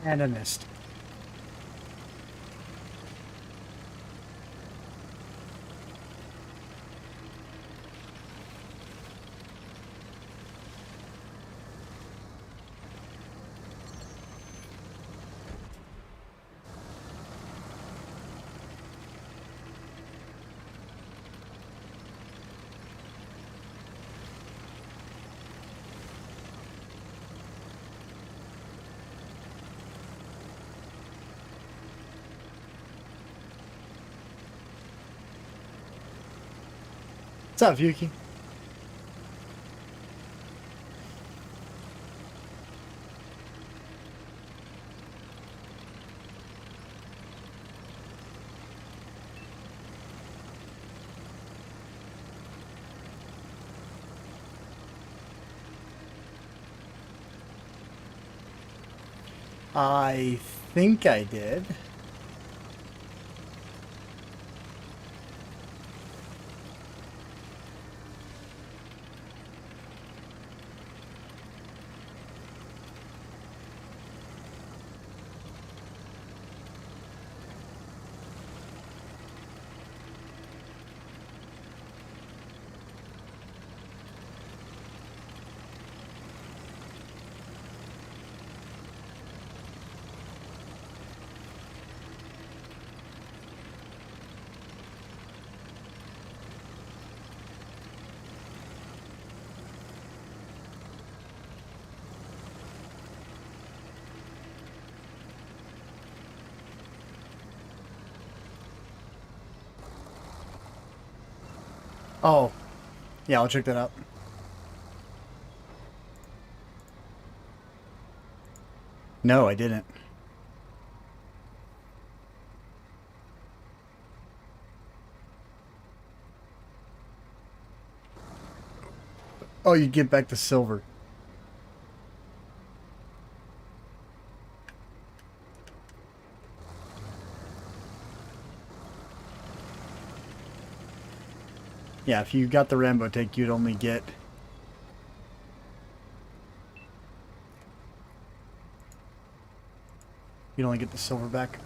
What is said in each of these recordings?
And I missed. What's up, Yuki? I think I did. Oh, yeah, I'll check that out. No, I didn't. Oh, you get back to silver. Yeah, if you got the Rambo tank, you'd only get... You'd only get the silver back.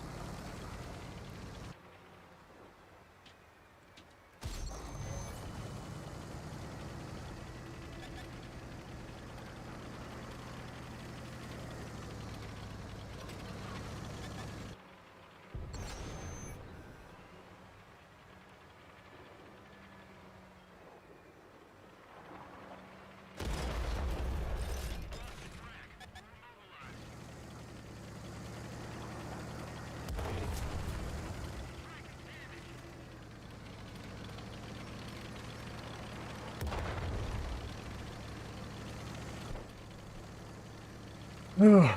Ugh.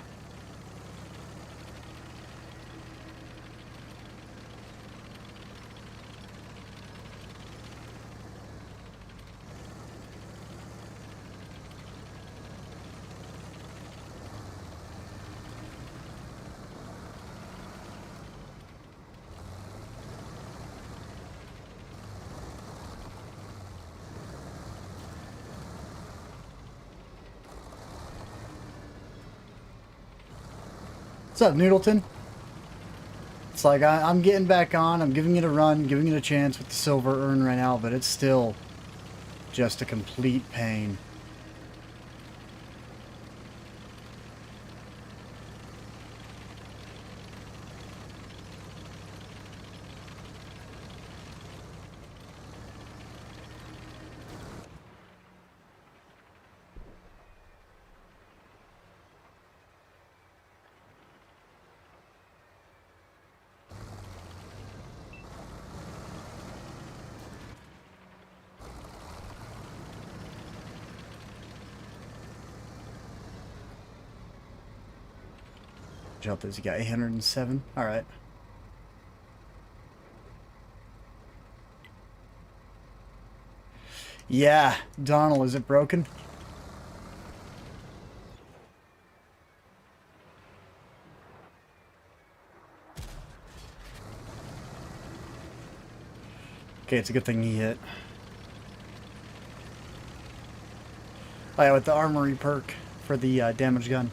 What's up, Noodleton? It's like I'm getting back on. I'm giving it a run, giving it a chance with the silver earn right now, but it's still just a complete pain. Jump this, you got 807. All right. Yeah, Donald, is it broken? Okay, it's a good thing he hit. Oh yeah, with the armory perk for the damage gun.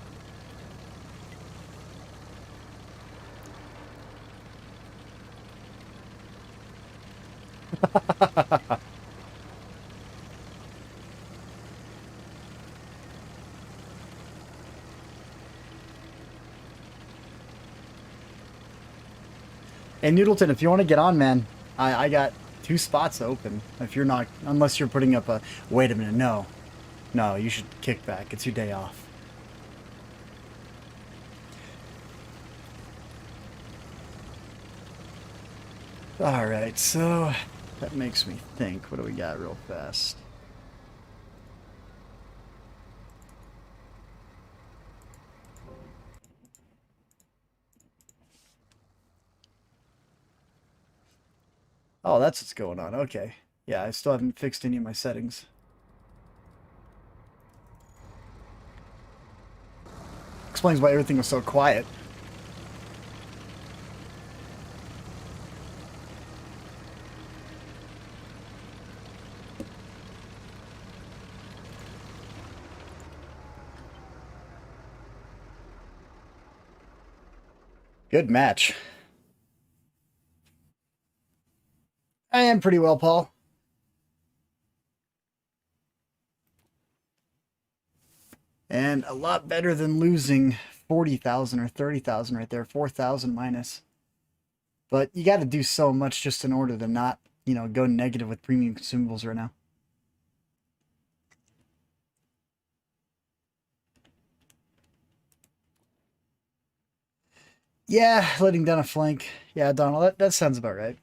Hey, Noodleton, if you want to get on, man, I got 2 spots open. If you're not, unless you're putting up a, wait a minute, no. No, you should kick back. It's your day off. Alright, so that makes me think. What do we got real fast? Oh, that's what's going on. Okay. Yeah, I still haven't fixed any of my settings. Explains why everything was so quiet. Good match. I am pretty well, Paul. And a lot better than losing 40,000 or 30,000 right there. 4,000 minus. But you got to do so much just in order to not, go negative with premium consumables right now. Yeah, letting down a flank. Yeah, Donald, that sounds about right.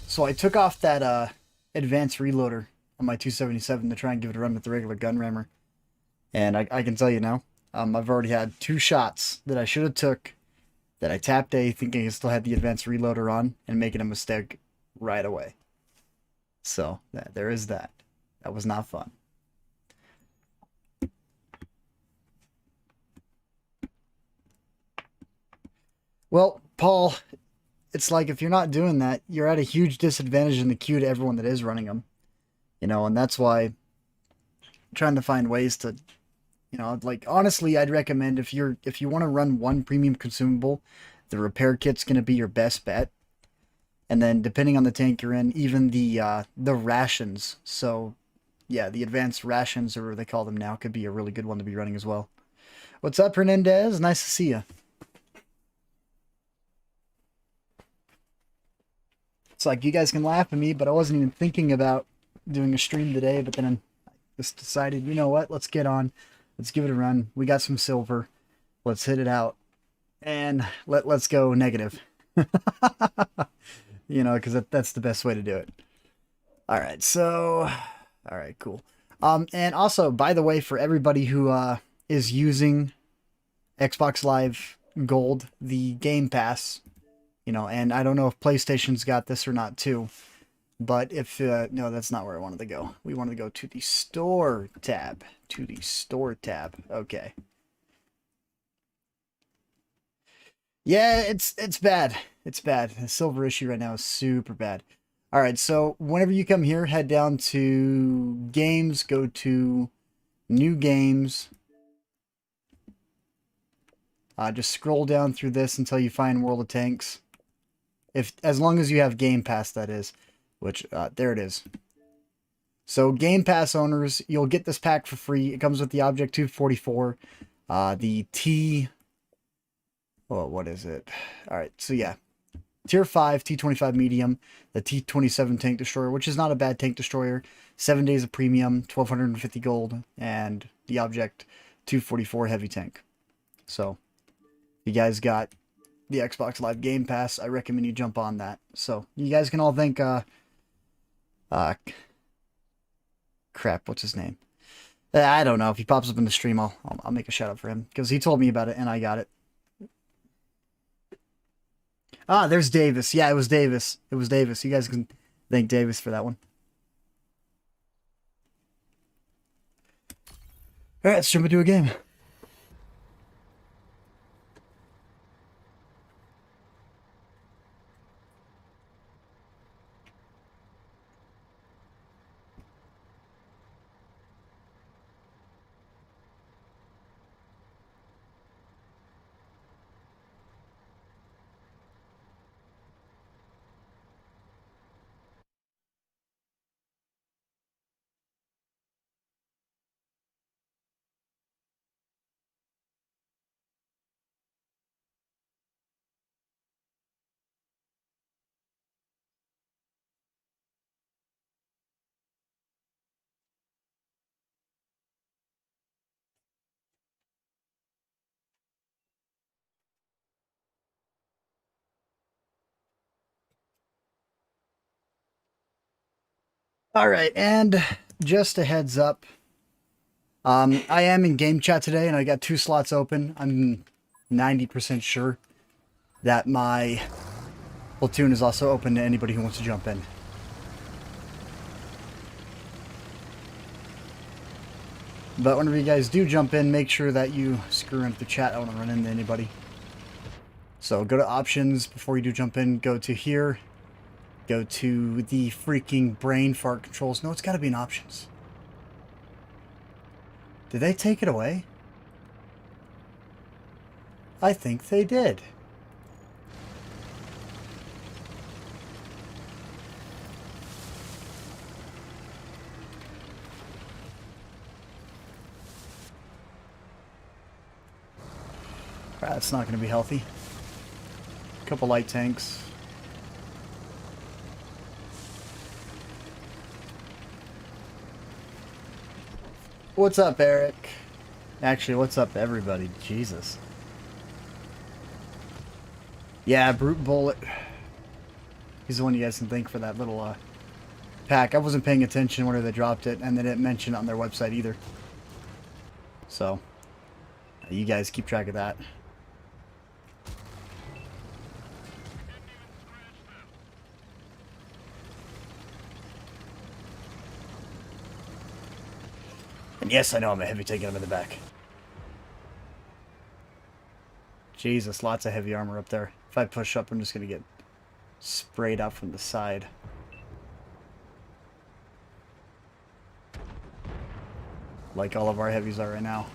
So I took off that advanced reloader on my 277 to try and give it a run with the regular gun rammer. And I can tell you now, I've already had 2 shots that I should have took that I tapped A thinking I still had the advanced reloader on and making a mistake right away. So there is that. That was not fun. Well, Paul, it's like if you're not doing that, you're at a huge disadvantage in the queue to everyone that is running them. And that's why I'm trying to find ways to, like honestly, I'd recommend if you want to run one premium consumable, the repair kit's going to be your best bet. And then depending on the tank you're in, even the rations. So yeah, the advanced rations, or they call them now, could be a really good one to be running as well. What's up, Hernandez? Nice to see you. It's like you guys can laugh at me, but I wasn't even thinking about doing a stream today. But then I just decided, you know what? Let's get on. Let's give it a run. We got some silver. Let's hit it out, and let's go negative. Because that's the best way to do it. All right, so, all right, cool. And also, by the way, for everybody who is using Xbox Live Gold, the Game Pass, and I don't know if PlayStation's got this or not too, but if no, that's not where I wanted to go. We wanted to go to the store tab. To the store tab. Okay. Yeah, it's bad. It's bad. The silver issue right now is super bad. All right, so whenever you come here, head down to games, go to new games. Just scroll down through this until you find World of Tanks. As long as you have Game Pass, that is, which there it is. So Game Pass owners, you'll get this pack for free. It comes with the Object 244, the T. Oh, what is it? All right, so yeah, Tier 5 T25 medium, the T27 tank destroyer, which is not a bad tank destroyer. 7 days of premium, 1,250 gold, and the Object 244 heavy tank. So, you guys got the Xbox Live Game Pass. I recommend you jump on that. So, you guys can all thank, crap, what's his name? I don't know. If he pops up in the stream, I'll make a shout out for him, because he told me about it and I got it. Ah, there's Davis. Yeah, it was Davis. It was Davis. You guys can thank Davis for that one. All right, let's jump into a game. All right, and just a heads up, I am in game chat today, and I got 2 slots open. I'm 90% sure that my platoon is also open to anybody who wants to jump in. But whenever you guys do jump in, make sure that you screw into the chat. I don't want to run into anybody. So go to options before you do jump in. Go to here. Go to the freaking brain fart controls. No, it's got to be in options. Did they take it away? I think they did. That's not going to be healthy. Couple light tanks. What's up, Eric? Actually, what's up, everybody? Jesus. Yeah, Brute Bullet. He's the one you guys can thank for that little pack. I wasn't paying attention where they dropped it, and they didn't mention it on their website either. So, you guys keep track of that. And yes, I know I'm a heavy taking him in the back. Jesus, lots of heavy armor up there. If I push up, I'm just going to get sprayed out from the side. Like all of our heavies are right now.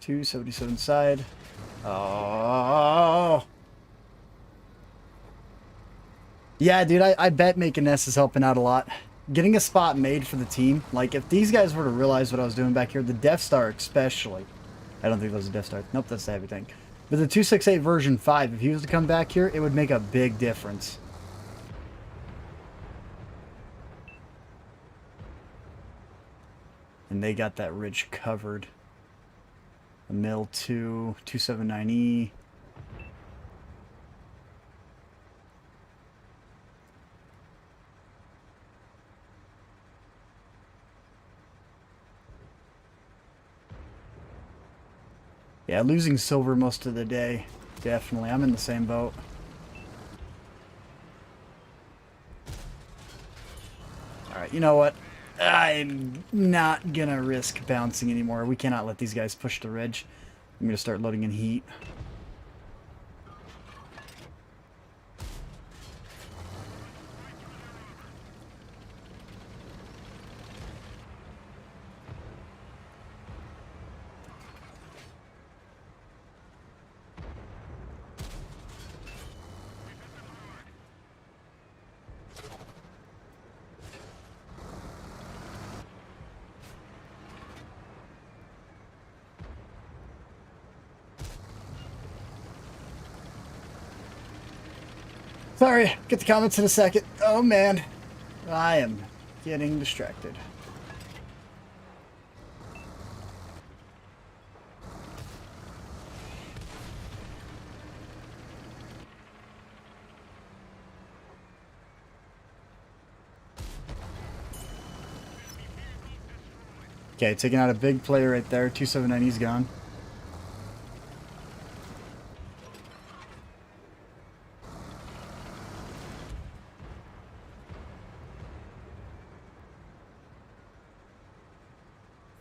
.277 side. Oh. Yeah, dude, I bet making this is helping out a lot. Getting a spot made for the team. Like, if these guys were to realize what I was doing back here, the Death Star especially. I don't think that was a Death Star. Nope, that's the heavy tank. But the 268 version 5, if he was to come back here, it would make a big difference. And they got that ridge covered. A Mill 2, 279E. Yeah, losing silver most of the day. Definitely. I'm in the same boat. Alright, you know what? I'm not gonna risk bouncing anymore. We cannot let these guys push the ridge. I'm gonna start loading in heat. Sorry, get the comments in a second. Oh man, I am getting distracted. Okay, taking out a big player right there. 279E's gone.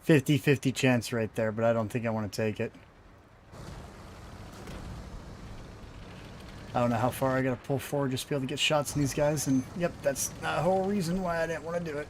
.50 chance right there, but I don't think I want to take it. I don't know how far I gotta pull forward just to be able to get shots on these guys, and yep, that's the whole reason why I didn't want to do it.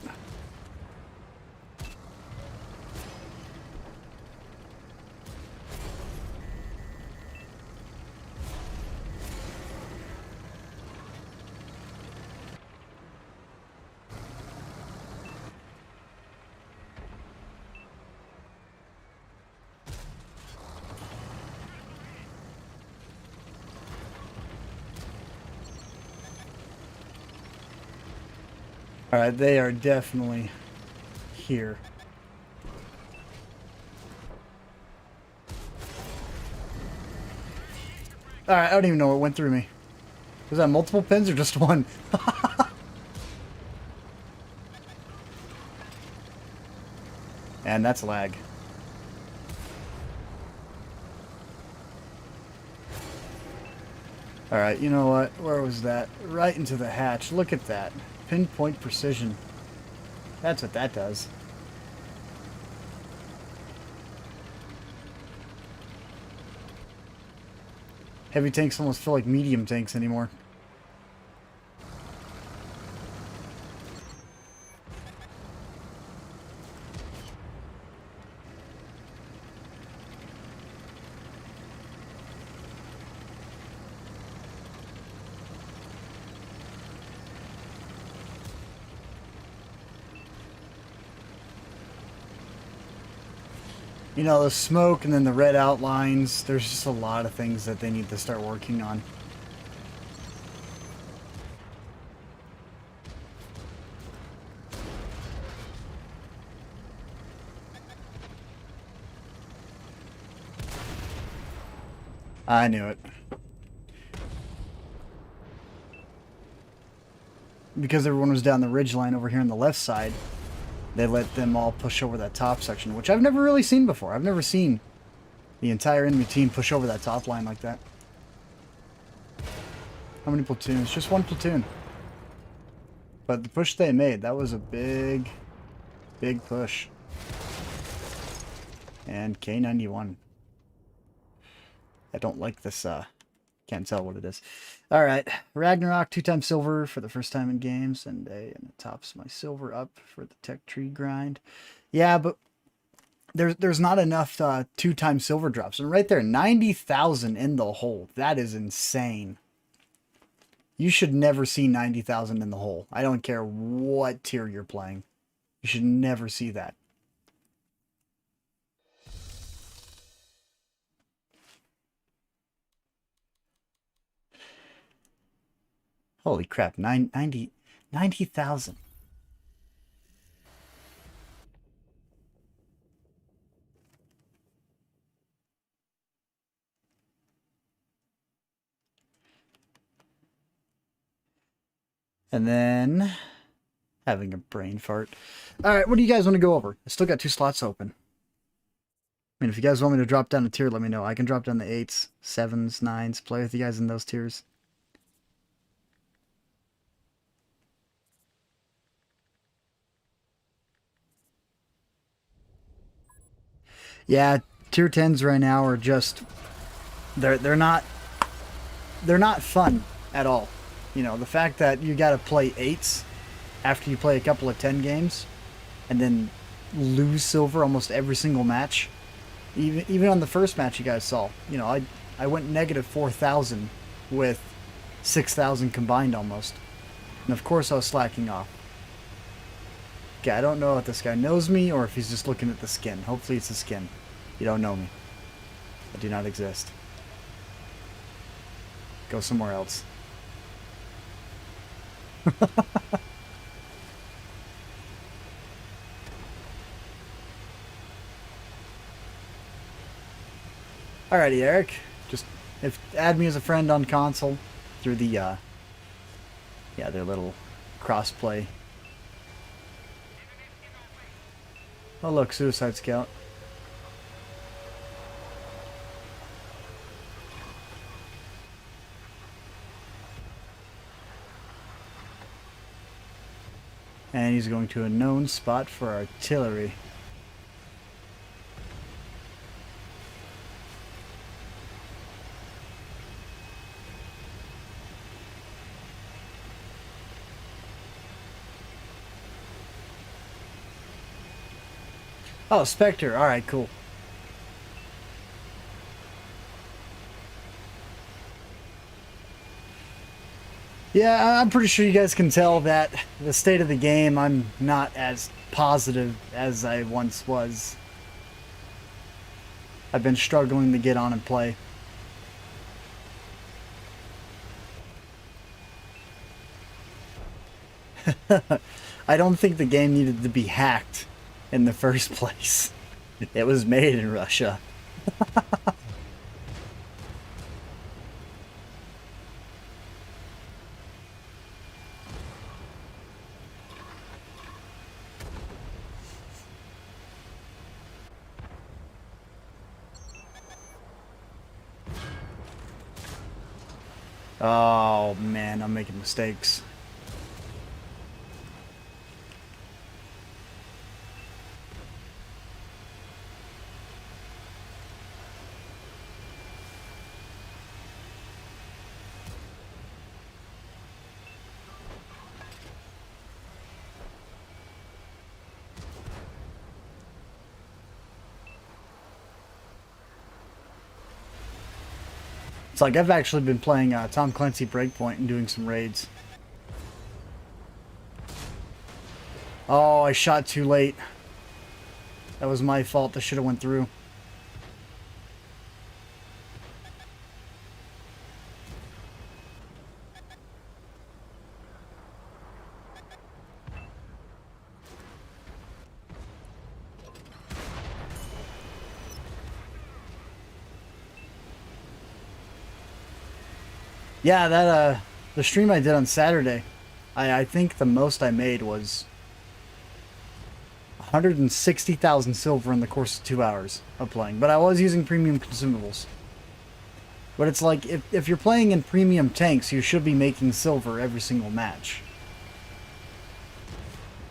Alright, they are definitely here. Alright, I don't even know what went through me. Was that multiple pins or just one? And that's lag. Alright, you know what? Where was that? Right into the hatch. Look at that. Pinpoint precision. That's what that does. Heavy tanks almost feel like medium tanks anymore. You know, the smoke and then the red outlines, there's just a lot of things that they need to start working on. I knew it. Because everyone was down the ridgeline over here on the left side, they let them all push over that top section, which I've never really seen before. I've never seen the entire enemy team push over that top line like that. How many platoons? Just one platoon. But the push they made, that was a big, big push. And K91. I don't like this, can't tell what it is. Alright, Ragnarok, 2-time silver for the first time in games, and it tops my silver up for the tech tree grind. Yeah, but there's not enough 2-time silver drops. And right there, 90,000 in the hole. That is insane. You should never see 90,000 in the hole. I don't care what tier you're playing. You should never see that. Holy crap, 90,000. And then having a brain fart. All right, what do you guys want to go over? I still got 2 slots open. I mean, if you guys want me to drop down a tier, let me know. I can drop down the 8s, 7s, 9s, play with you guys in those tiers. Yeah, tier 10s right now are just they're not fun at all. You know, the fact that you got to play 8s after you play a couple of 10 games and then lose silver almost every single match. Even on the first match you guys saw, you know, I went negative 4,000 with 6,000 combined almost. And of course I was slacking off. Okay, I don't know if this guy knows me or if he's just looking at the skin. Hopefully it's the skin. You don't know me. I do not exist. Go somewhere else. Alrighty, Eric. Just add me as a friend on console through the yeah, their little crossplay. Oh look, Suicide Scout. And he's going to a known spot for artillery. Oh, Spectre. Alright, cool. Yeah, I'm pretty sure you guys can tell that the state of the game, I'm not as positive as I once was. I've been struggling to get on and play. I don't think the game needed to be hacked in the first place. It was made in Russia. Oh man, I'm making mistakes. It's like I've actually been playing Tom Clancy Breakpoint and doing some raids. Oh, I shot too late. That was my fault. That should have went through. Yeah, that the stream I did on Saturday, I think the most I made was 160,000 silver in the course of 2 hours of playing. But I was using premium consumables. But it's like, if you're playing in premium tanks, you should be making silver every single match.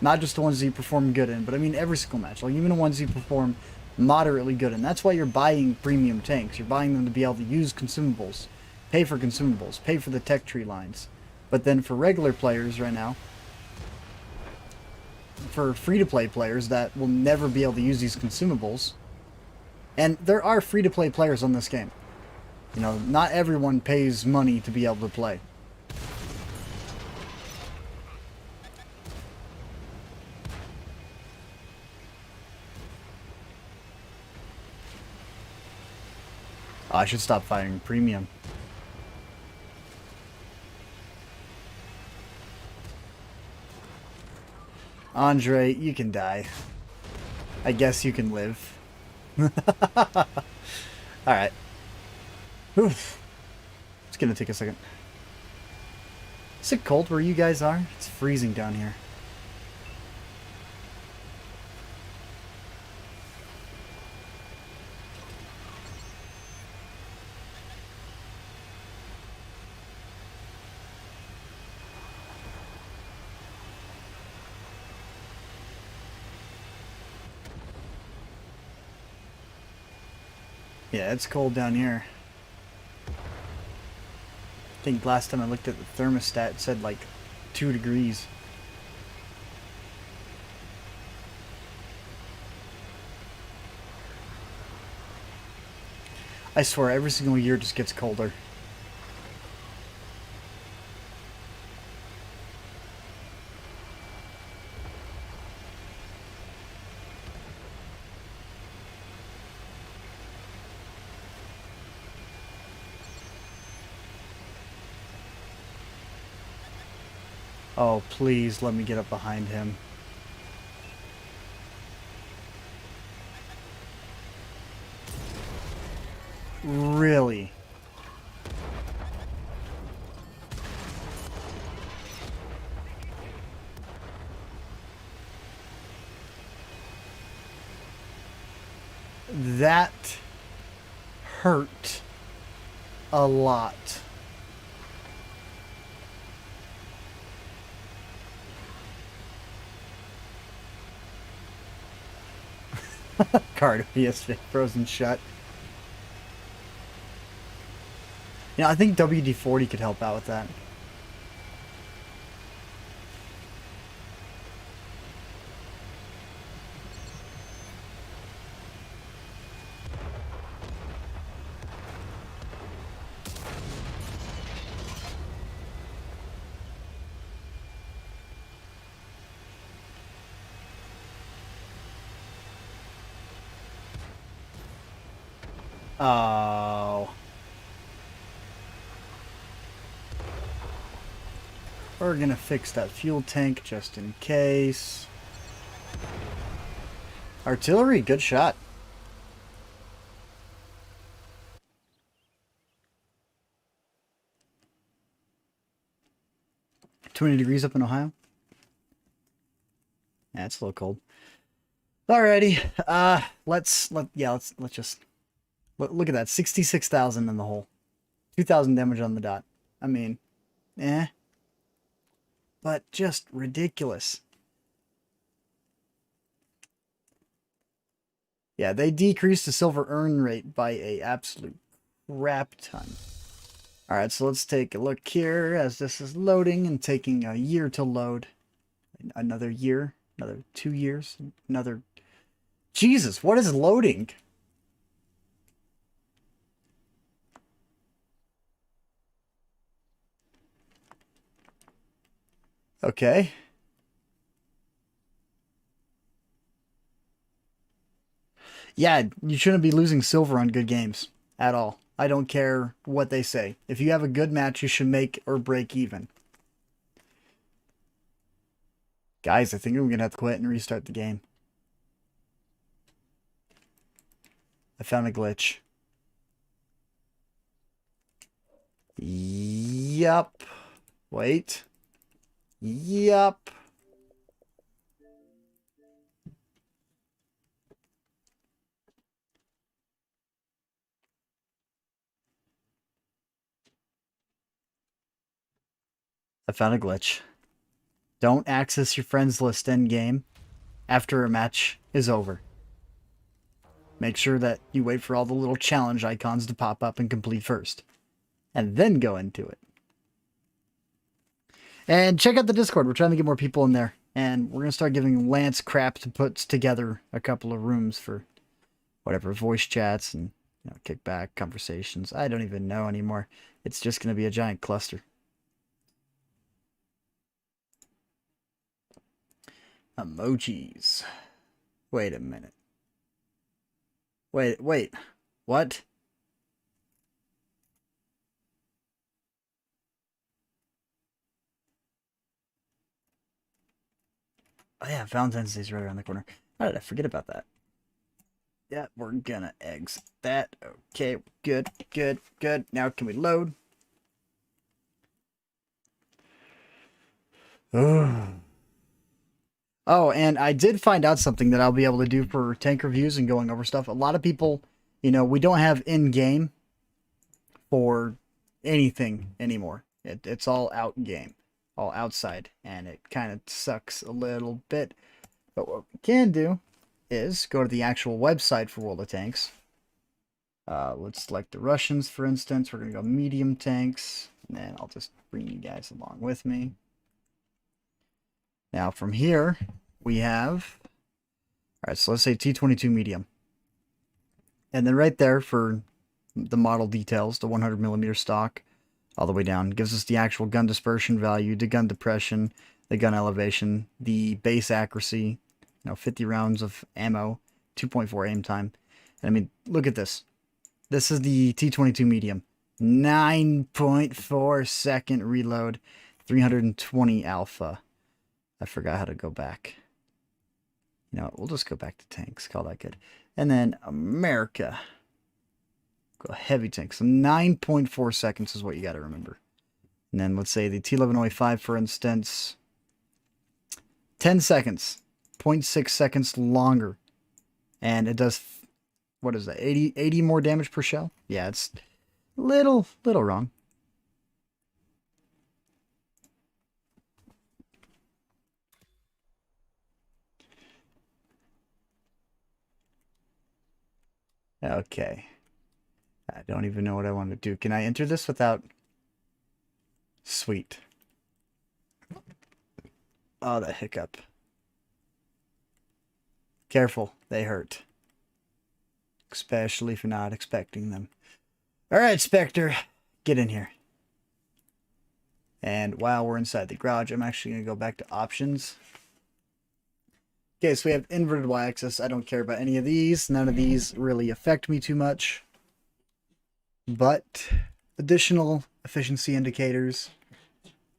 Not just the ones that you perform good in, but I mean every single match. Like even the ones you perform moderately good in. That's why you're buying premium tanks. You're buying them to be able to use consumables. Pay for consumables. Pay for the tech tree lines. But then for regular players right now, for free-to-play players that will never be able to use these consumables, and there are free-to-play players on this game. You know, not everyone pays money to be able to play. Oh, I should stop firing premium. Andre, you can die. I guess you can live. Alright. It's gonna take a second. Is it cold where you guys are? It's freezing down here. Yeah, it's cold down here. I think last time I looked at the thermostat, it said like 2 degrees. I swear, every single year just gets colder. Oh, please let me get up behind him. Really? That hurt a lot. Card PS frozen shut. You know, I think WD-40 could help out with that. Oh. We're gonna fix that fuel tank just in case. Artillery, good shot. $20 up in Ohio. Yeah, it's a little cold. Alrighty. Let's just look at that. 66,000 in the hole. 2,000 damage on the dot. I mean, eh. But just ridiculous. Yeah, they decreased the silver earn rate by a absolute crap ton. Alright, so let's take a look here as this is loading and taking a year to load. Another year, another 2 years, another... Jesus, what is loading? Okay. Yeah, you shouldn't be losing silver on good games at all. I don't care what they say. If you have a good match, you should make or break even. Guys, I think I'm going to have to quit and restart the game. I found a glitch. Yup. Wait. Yup. I found a glitch. Don't access your friends list end game after a match is over. Make sure that you wait for all the little challenge icons to pop up and complete first. And then go into it. And check out the Discord. We're trying to get more people in there. And we're going to start giving Lance crap to put together a couple of rooms for whatever, voice chats and kickback conversations. I don't even know anymore. It's just going to be a giant cluster. Emojis. Wait a minute. Wait. What? Oh yeah, Valentine's Day's right around the corner. How did I forget about that? Yeah, we're gonna exit that. Okay, good. Now can we load? Oh, and I did find out something that I'll be able to do for tank reviews and going over stuff. A lot of people, we don't have in-game for anything anymore. It's all out-game, all outside, and it kind of sucks a little bit. But what we can do is go to the actual website for World of Tanks. Let's select the Russians, for instance. We're going to go medium tanks, and then I'll just bring you guys along with me. Now, from here, we have... Alright, so let's say T-22 medium. And then right there for the model details, the 100mm stock, all the way down, gives us the actual gun dispersion value, the gun depression, the gun elevation, the base accuracy, 50 rounds of ammo, 2.4 aim time. And I mean, look at this. This is the T-22 medium. 9.4 second reload, 320 alpha. I forgot how to go back. We'll just go back to tanks. Call that good. And then America. Go heavy tanks. So 9.4 seconds is what you got to remember. And then let's say the T11OA5, for instance. 10 seconds. 0.6 seconds longer. And it does, what is that, 80 more damage per shell? Yeah, it's little wrong. Okay. I don't even know what I want to do. Can I enter this without... Sweet. Oh, that hiccup. Careful, they hurt. Especially if you're not expecting them. Alright, Spectre, get in here. And while we're inside the garage, I'm actually going to go back to options. Okay, so we have inverted y-axis. I don't care about any of these. None of these really affect me too much. But additional efficiency indicators,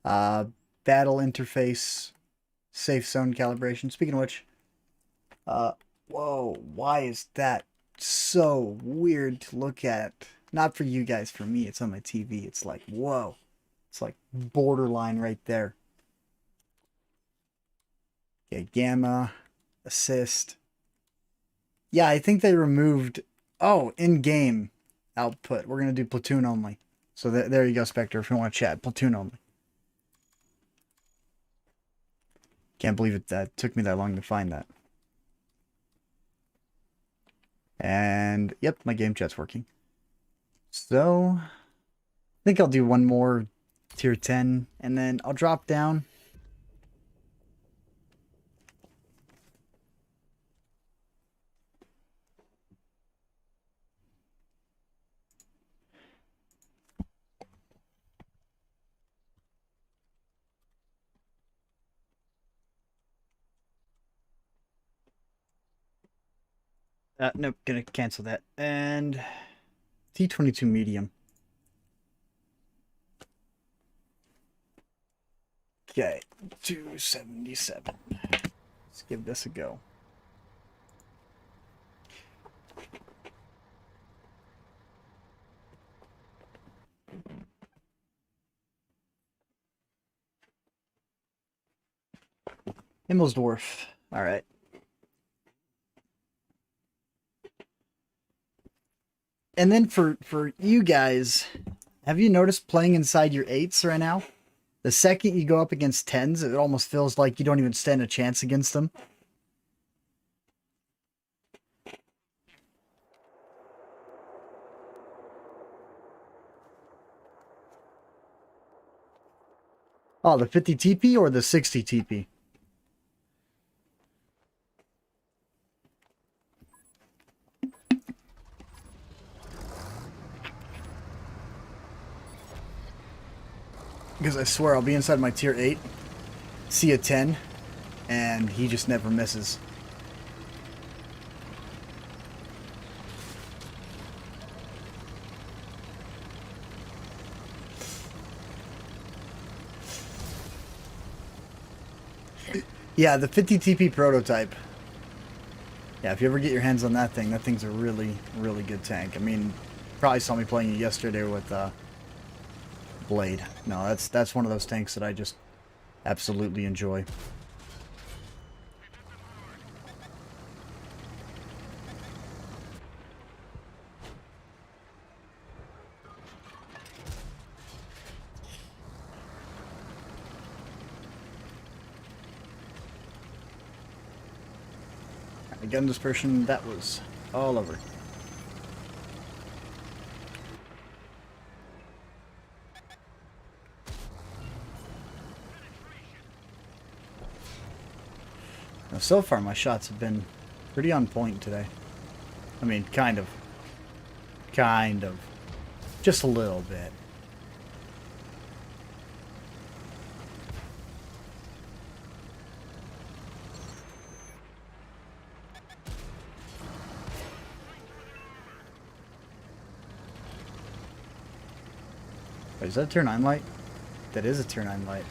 battle interface, safe zone calibration. Speaking of which, Whoa, why is that so weird to look at? Not for you guys, for me. It's on my TV. It's like, whoa. It's like borderline right there. Okay, gamma, assist. Yeah, I think they removed... Oh, in-game output. We're going to do platoon only. So there you go, Spectre, if you want to chat. Platoon only. Can't believe it that took me that long to find that. And, yep, my game chat's working. So, I think I'll do one more tier 10, and then I'll drop down. Nope, gonna cancel that. And T22 medium. Okay, 277. Let's give this a go. Himmelsdorf. All right. And then for you guys, have you noticed playing inside your 8s right now? The second you go up against 10s, it almost feels like you don't even stand a chance against them. Oh, the 50 TP or the 60 TP? Because I swear I'll be inside my tier 8, see a 10, and he just never misses. Yeah, the 50 TP prototype. Yeah, if you ever get your hands on that thing's a really, really good tank. I mean, probably saw me playing it yesterday with Blade. No, that's one of those tanks that I just absolutely enjoy. Gun dispersion, that was all over. Now, so far my shots have been pretty on point today. I mean, kind of. Kind of. Just a little bit. Wait, is that a tier 9 light? That is a tier 9 light.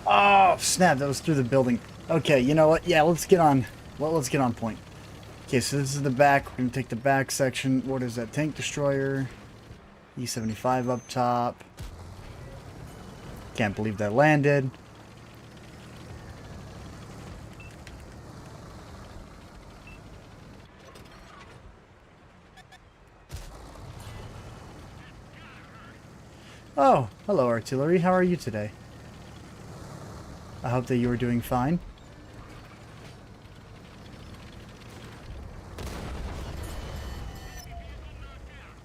Oh, snap, that was through the building. Okay, you know what? Yeah, let's get on. Well, let's get on point. Okay, so this is the back. We're going to take the back section. What is that? Tank destroyer. E-75 up top. Can't believe that landed. Oh, hello artillery. How are you today? I hope that you are doing fine.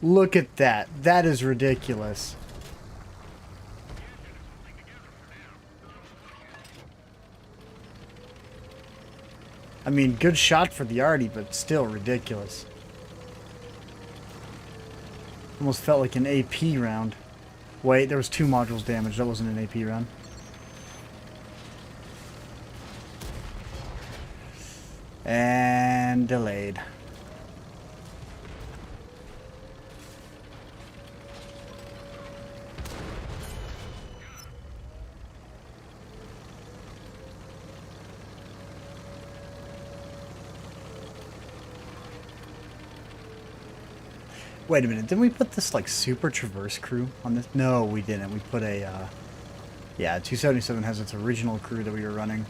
Look at that. That is ridiculous. I mean, good shot for the arty, but still ridiculous. Almost felt like an AP round. Wait, there was 2 modules damaged. That wasn't an AP round. And delayed. Wait a minute, didn't we put this, like, super traverse crew on this? No, we didn't. We put a, yeah, 277 has its original crew that we were running.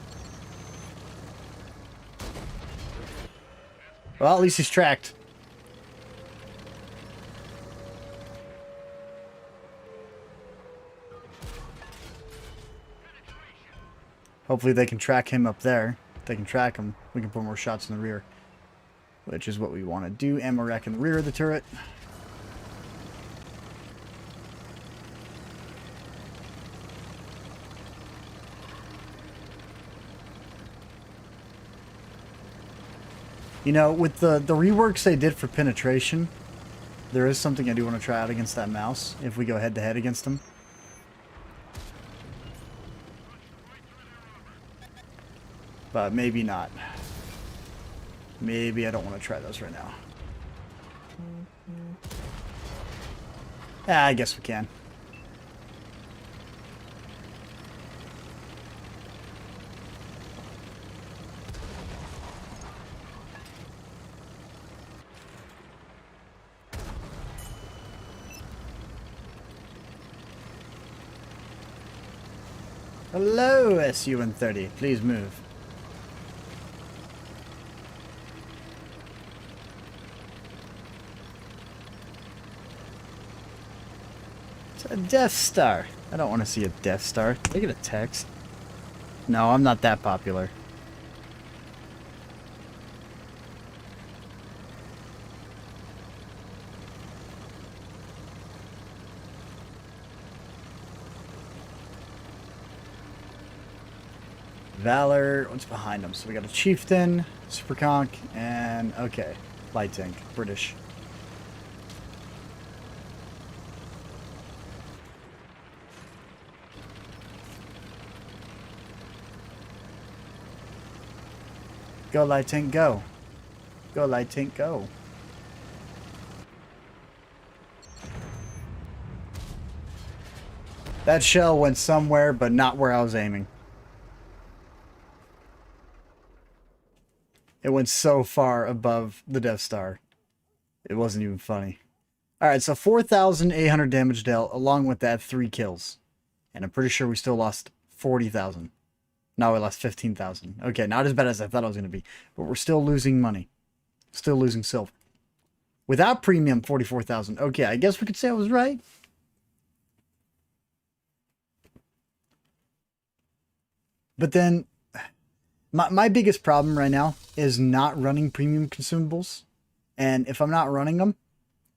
Well, at least he's tracked. Hopefully they can track him up there. If they can track him, we can put more shots in the rear. Which is what we want to do. Ammo rack in the rear of the turret. You know, with the reworks they did for penetration, there is something I do want to try out against that mouse, if we go head-to-head against him. But maybe not. Maybe I don't want to try those right now. Yeah, I guess we can. Hello, SU-130. Please move. It's a Death Star. I don't want to see a Death Star. Can I get a text? No, I'm not that popular. Valor, what's behind them? So we got a Chieftain, Super Conch, and, okay, Light Tank, British. Go, Light Tank, go. Go, Light Tank, go. That shell went somewhere, but not where I was aiming. It went so far above the Death Star. It wasn't even funny. Alright, so 4,800 damage dealt, along with that 3 kills. And I'm pretty sure we still lost 40,000. No, we lost 15,000. Okay, not as bad as I thought it was going to be. But we're still losing money. Still losing silver. Without premium, 44,000. Okay, I guess we could say I was right. But then, my biggest problem right now is not running premium consumables. And if I'm not running them,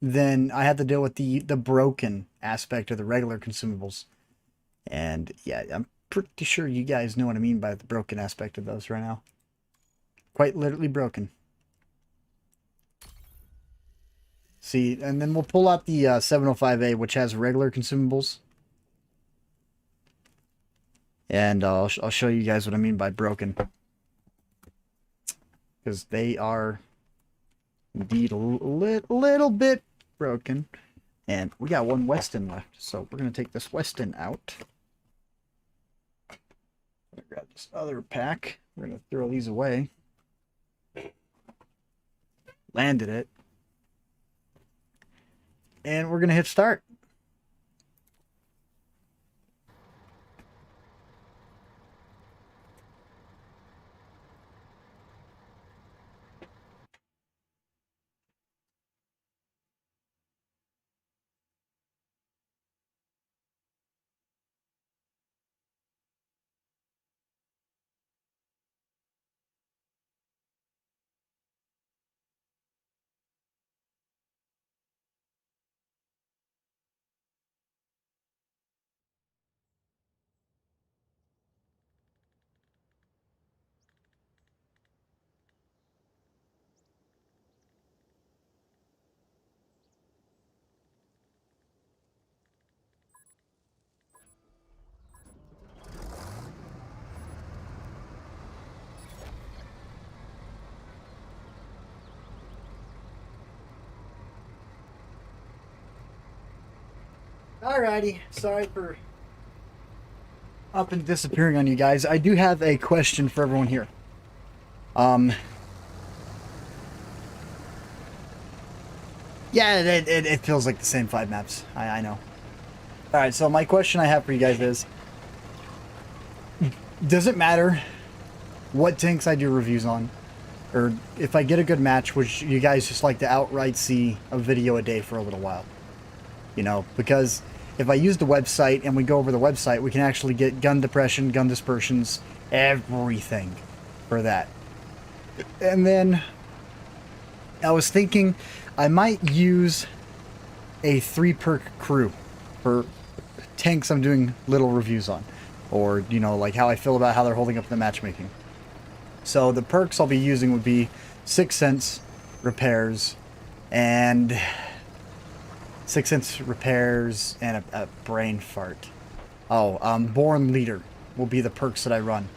then I have to deal with the broken aspect of the regular consumables. And yeah, I'm pretty sure you guys know what I mean by the broken aspect of those right now. Quite literally broken. See, and then we'll pull out the 705A, which has regular consumables. And I'll show you guys what I mean by broken. Because they are indeed a little bit broken. And we got one Weston left, so we're going to take this Weston out. Grab this other pack. We're going to throw these away. Landed it. And we're going to hit start. Alrighty, sorry for up and disappearing on you guys. I do have a question for everyone here. Yeah, it feels like the same 5 maps. I know. Alright, so my question I have for you guys is, does it matter what tanks I do reviews on? Or if I get a good match, would you guys just like to outright see a video a day for a little while? You know, because if I use the website and we go over the website, we can actually get gun depression, gun dispersions, everything for that. And then I was thinking I might use a 3-perk crew for tanks I'm doing little reviews on. Or, you know, like how I feel about how they're holding up in the matchmaking. So the perks I'll be using would be 6 Sense, Repairs, and 6 Sense Repairs, and a Brain Fart. Oh, Born Leader will be the perks that I run.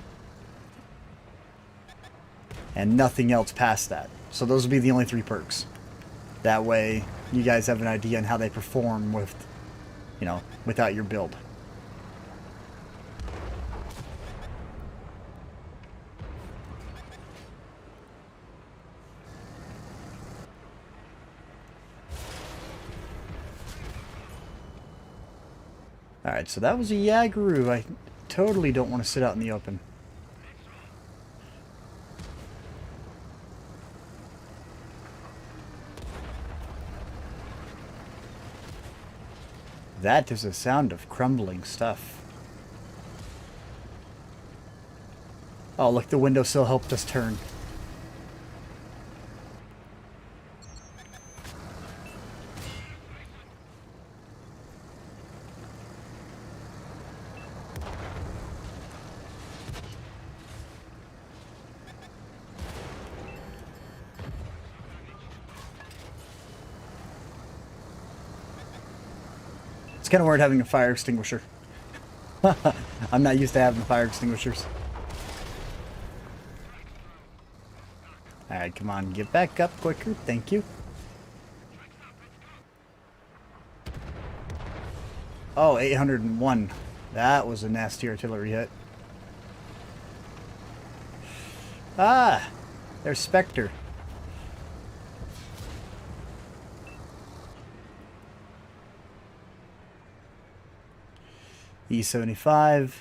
And nothing else past that. So those will be the only 3 perks. That way, you guys have an idea on how they perform with, you know, without your build. Alright, so that was a Yaguru. I totally don't want to sit out in the open. That is a sound of crumbling stuff. Oh, look, the windowsill helped us turn. It's kind of weird having a fire extinguisher. I'm not used to having fire extinguishers. Alright, come on, get back up quicker. Thank you. Oh, 801. That was a nasty artillery hit. Ah! There's Spectre. E75.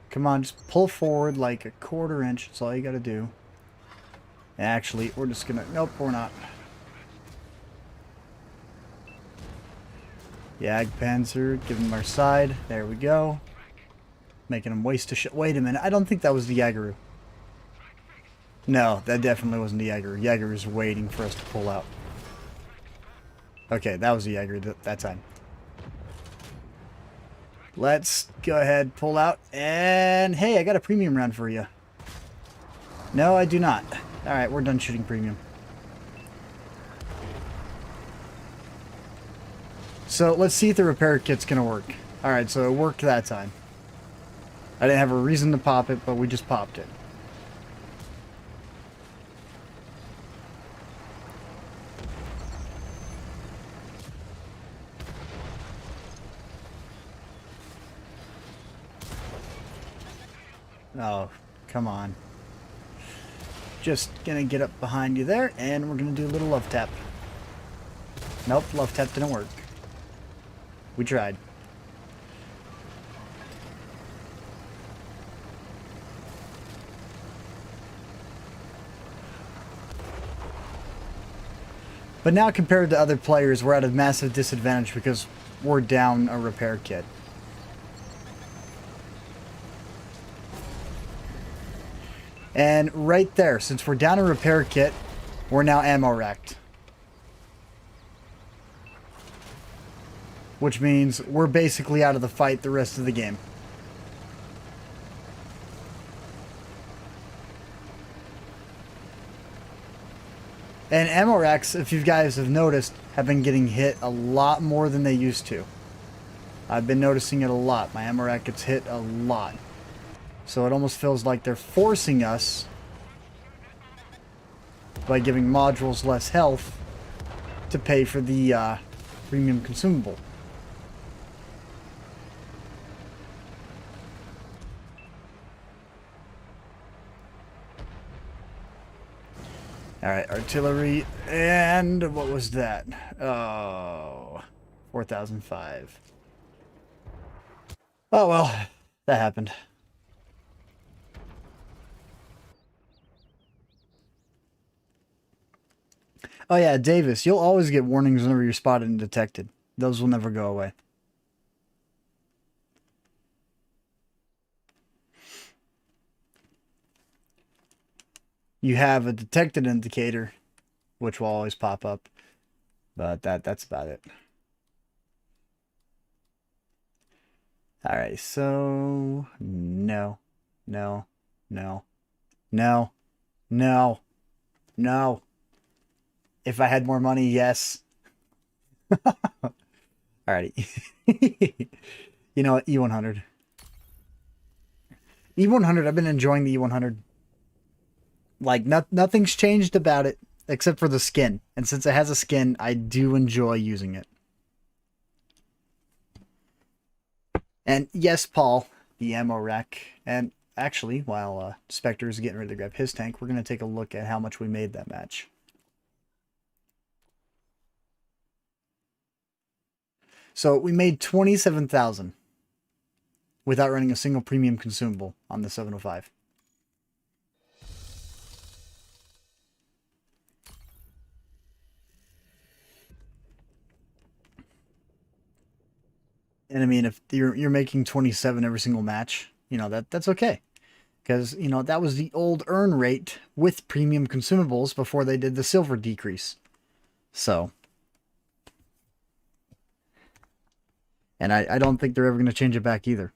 Come on, just pull forward like a 1/4 inch. That's all you gotta do. Actually, we're just gonna... Nope, we're not. Jagdpanzer, give him our side. There we go. Making him waste a shit. Wait a minute, I don't think that was the Yaguru. No, that definitely wasn't the Yaguru. Yagaru's waiting for us to pull out. Okay, that was the Yaguru that time. Let's go ahead, pull out, and hey, I got a premium round for you. No, I do not. Alright, we're done shooting premium. So, let's see if the repair kit's gonna work. Alright, so it worked that time. I didn't have a reason to pop it, but we just popped it. Oh, come on. Just gonna get up behind you there, and we're gonna do a little love tap. Nope, love tap didn't work. We tried. But now compared to other players, we're at a massive disadvantage because we're down a repair kit. And right there, since we're down a repair kit, we're now ammo racked. Which means we're basically out of the fight the rest of the game. And ammo racks, if you guys have noticed, have been getting hit a lot more than they used to. I've been noticing it a lot. My ammo rack gets hit a lot. So it almost feels like they're forcing us, by giving modules less health, to pay for the premium consumable. Alright, artillery, and what was that? Oh, 4,005. Oh well, that happened. Oh yeah, Davis, you'll always get warnings whenever you're spotted and detected. Those will never go away. You have a detected indicator, which will always pop up, but that's about it. Alright, so no, no, no, no, no, no. If I had more money, yes. Alrighty. You know what? E100. E100, I've been enjoying the E100. Like, nothing's changed about it except for the skin. And since it has a skin, I do enjoy using it. And yes, Paul, the ammo rack. And actually, while Spectre is getting ready to grab his tank, we're going to take a look at how much we made that match. So we made 27,000 without running a single premium consumable on the 705. And I mean, if you're making 27 every single match, you know, that's okay. Because, you know, that was the old earn rate with premium consumables before they did the silver decrease. So. And I don't think they're ever going to change it back either.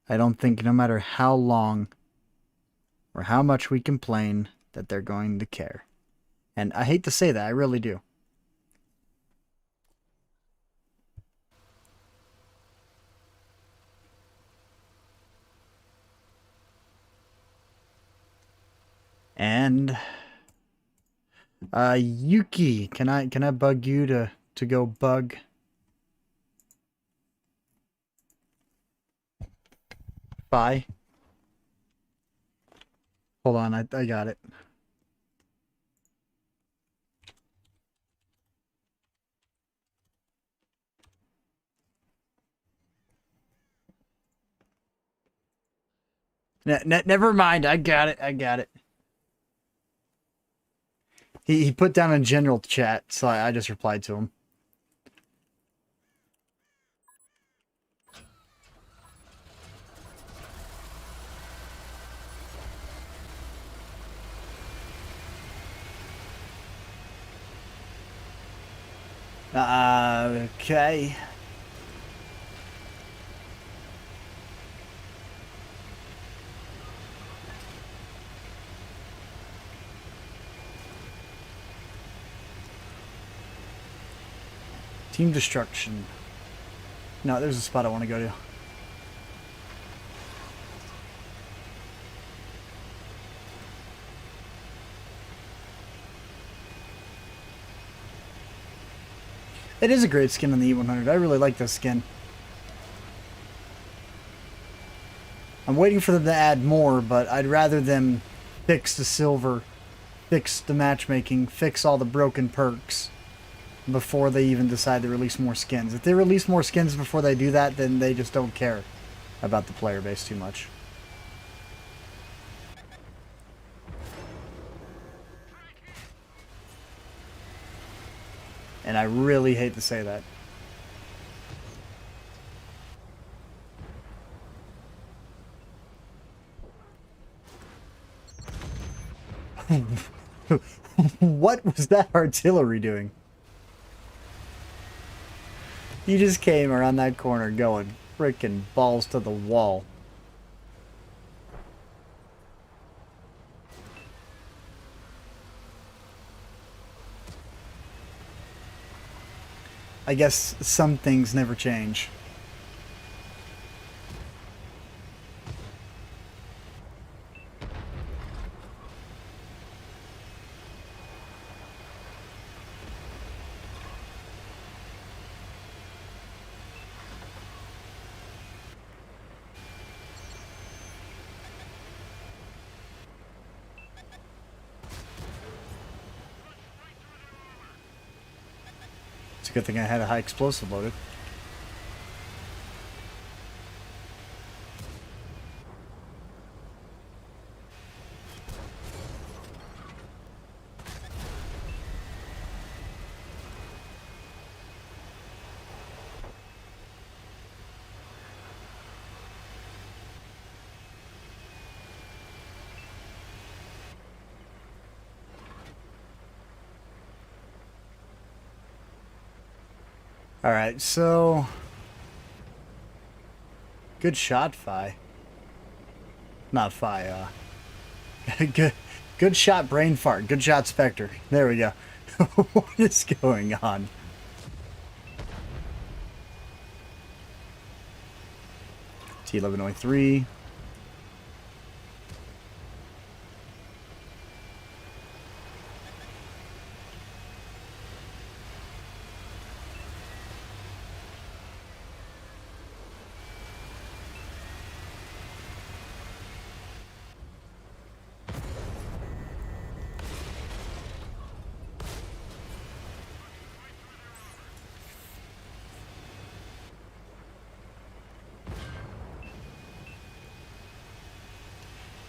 I don't think no matter how long or how much we complain that they're going to care. And I hate to say that, I really do. And Yuki, can I bug you to go bug? Bye. Hold on, I got it. Never mind, I got it. I got it. He put down a general chat, so I just replied to him. Okay. Team destruction. No, there's a spot I want to go to. It is a great skin on the E100. I really like this skin. I'm waiting for them to add more, but I'd rather them fix the silver, fix the matchmaking, fix all the broken perks before they even decide to release more skins. If they release more skins before they do that, then they just don't care about the player base too much. And I really hate to say that. What was that artillery doing? You just came around that corner going freaking balls to the wall. I guess some things never change. It's a good thing I had a high explosive loaded. Alright, so... Good shot, Fi. Not Fi, good shot, Brain Fart. Good shot, Spectre. There we go. What is going on? T1103.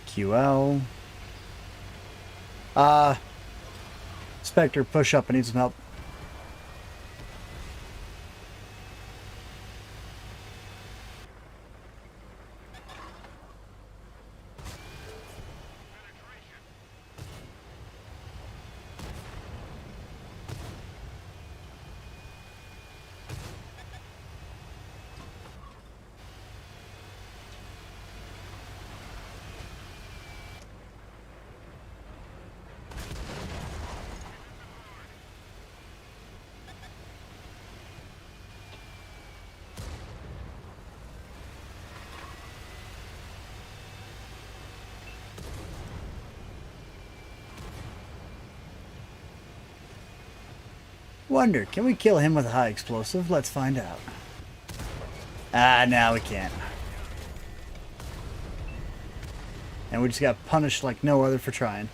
QL. Spectre, push up. I need some help. Wonder, can we kill him with a high explosive? Let's find out. Ah, now we can't. And we just got punished like no other for trying.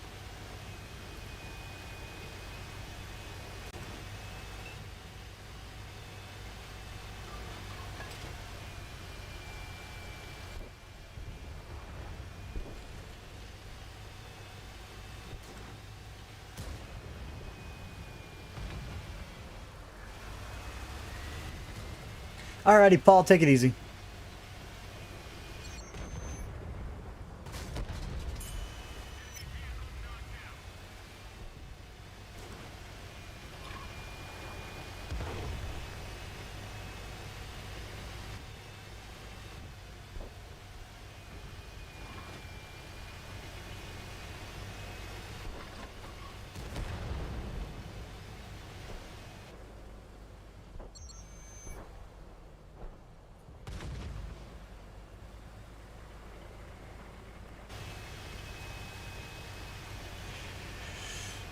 Alrighty, Paul, take it easy.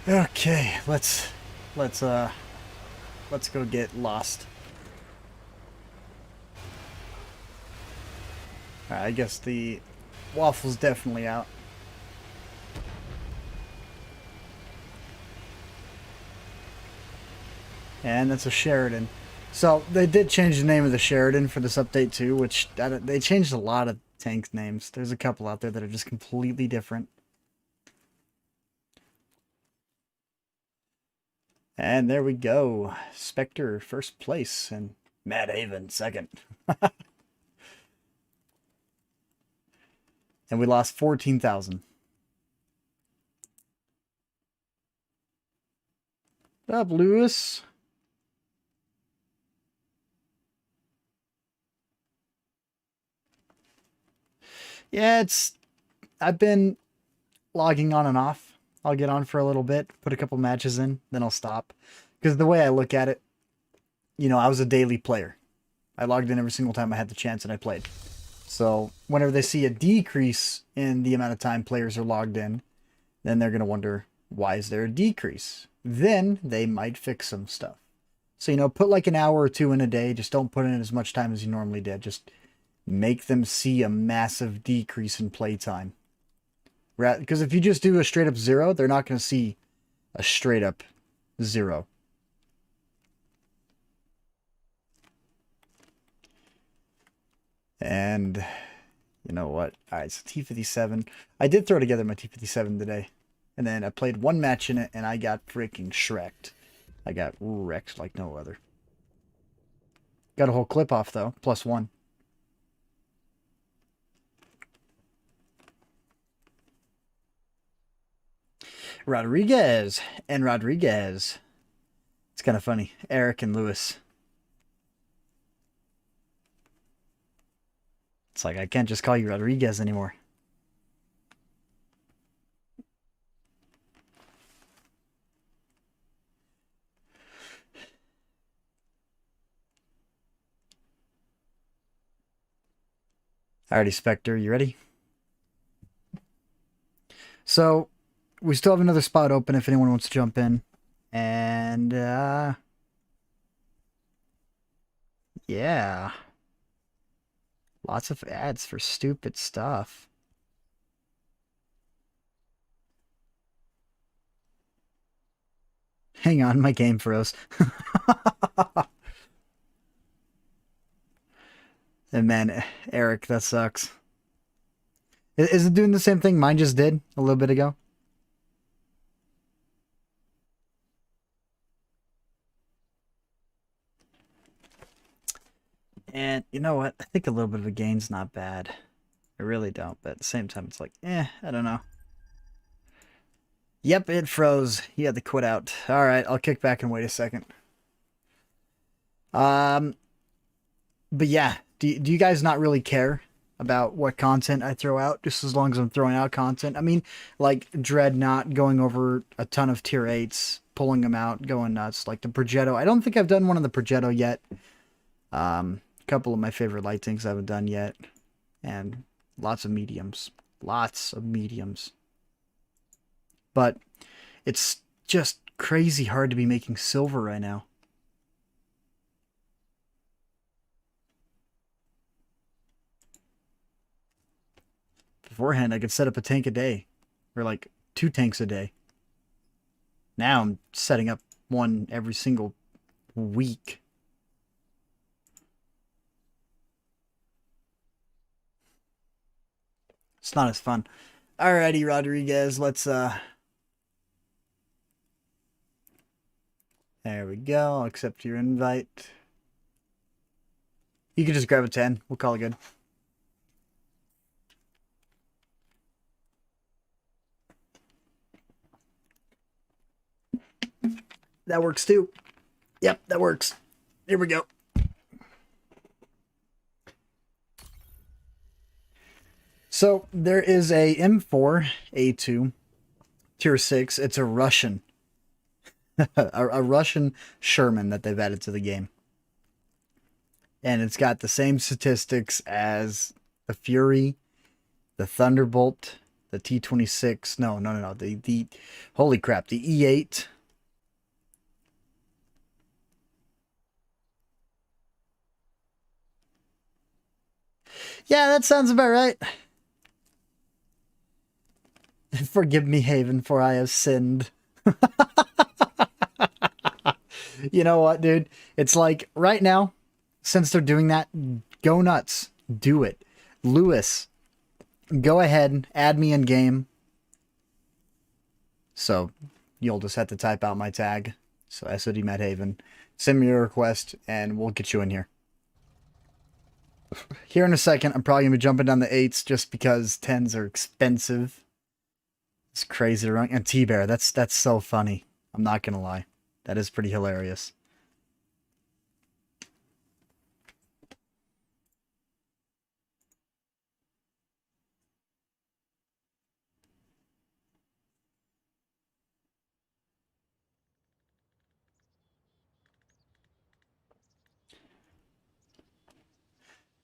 Okay, let's go get lost. Alright, I guess the waffle's definitely out. And that's a Sheridan. So they did change the name of the Sheridan for this update too, which they changed a lot of tank names. There's a couple out there that are just completely different. And there we go. Spectre first place and Mad Haven second. And we lost 14,000. What up, Lewis? Yeah, I've been logging on and off. I'll get on for a little bit, put a couple matches in, then I'll stop. Because the way I look at it, you know, I was a daily player. I logged in every single time I had the chance and I played. So whenever they see a decrease in the amount of time players are logged in, then they're going to wonder, why is there a decrease? Then they might fix some stuff. So, you know, put like an hour or two in a day. Just don't put in as much time as you normally did. Just make them see a massive decrease in playtime. Because if you just do a straight up 0, they're not going to see a straight up 0. And you know what? Alright, so T57. I did throw together my T57 today. And then I played one match in it, and I got freaking shreked. I got wrecked like no other. Got a whole clip off, though. +1. Rodriguez and Rodriguez. It's kind of funny. Eric and Lewis. It's like, I can't just call you Rodriguez anymore. Alrighty, Spectre, you ready? So, we still have another spot open if anyone wants to jump in. And, yeah. Lots of ads for stupid stuff. Hang on, my game froze. And man, Eric, that sucks. Is it doing the same thing mine just did a little bit ago? And you know what? I think a little bit of a gain's not bad. I really don't, but at the same time, it's like, I don't know. Yep, it froze. He had to quit out. All right, I'll kick back and wait a second. But yeah, do you guys not really care about what content I throw out, just as long as I'm throwing out content? I mean, like Dread not going over a ton of tier 8s, pulling them out, going nuts, like the Progetto. I don't think I've done one of the Progetto yet. A couple of my favorite lightings I haven't done yet. And lots of mediums. Lots of mediums. But it's just crazy hard to be making silver right now. Beforehand, I could set up a tank a day. Or like 2 tanks a day. Now I'm setting up one every single week. It's not as fun. Alrighty, Rodriguez, let's there we go. I'll accept your invite. You can just grab a 10. We'll call it good. That works too. Yep, that works. Here we go. So there is a M4A2 tier 6. It's a Russian. a Russian Sherman that they've added to the game. And it's got the same statistics as the Fury, the Thunderbolt, the T26. No. The holy crap, the E8. Yeah, that sounds about right. Forgive me, Haven, for I have sinned. You know what, dude? It's like, right now, since they're doing that, go nuts. Do it. Lewis, go ahead, add me in game. So, you'll just have to type out my tag. So, SOD Matt Haven. Send me your request, and we'll get you in here. Here in a second, I'm probably going to be jumping down the 8s just because 10s are expensive. It's crazy to run. And T-Bear, that's so funny. I'm not going to lie. That is pretty hilarious.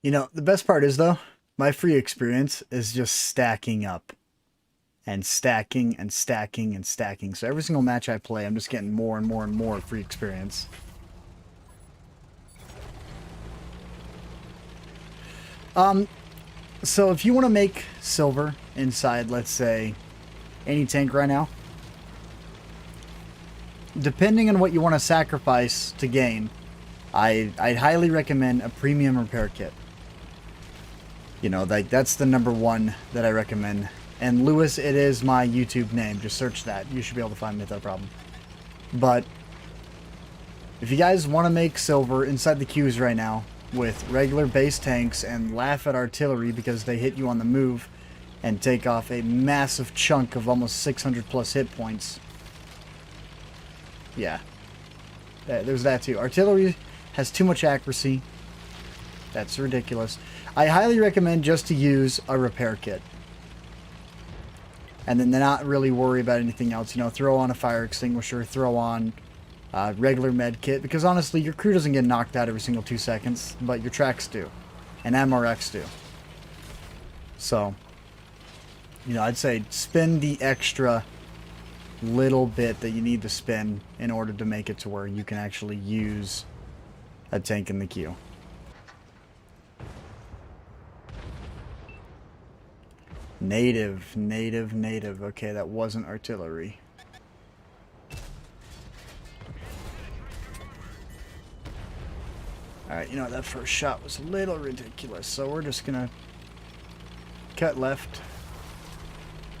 You know, the best part is, though, my free experience is just stacking up. And stacking and stacking and stacking. So every single match I play, I'm just getting more and more and more free experience. So if you want to make silver inside, let's say, any tank right now, depending on what you want to sacrifice to gain, I'd highly recommend a premium repair kit. You know, like that's the number one that I recommend. And Lewis, it is my YouTube name. Just search that. You should be able to find me without a problem. But if you guys want to make silver inside the queues right now with regular base tanks and laugh at artillery because they hit you on the move and take off a massive chunk of almost 600 plus hit points. Yeah. There's that too. Artillery has too much accuracy. That's ridiculous. I highly recommend just to use a repair kit. And then not really worry about anything else. You know, throw on a fire extinguisher, throw on regular med kit. Because honestly, your crew doesn't get knocked out every single 2 seconds, but your tracks do. And MRX do. So, you know, I'd say spend the extra little bit that you need to spend in order to make it to where you can actually use a tank in the queue. Native. Okay, that wasn't artillery. Alright, you know, that first shot was a little ridiculous, so we're just gonna cut left.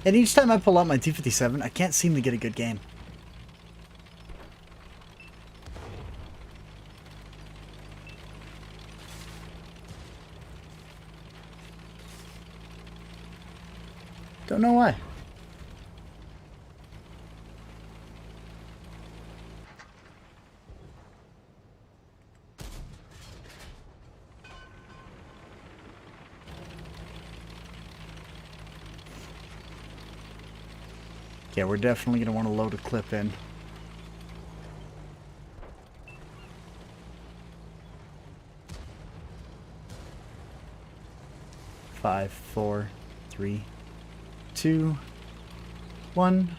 And each time I pull out my T-57, I can't seem to get a good game. Don't know why. Yeah, we're definitely going to want to load a clip in. Five, 4, 3, 2, 1.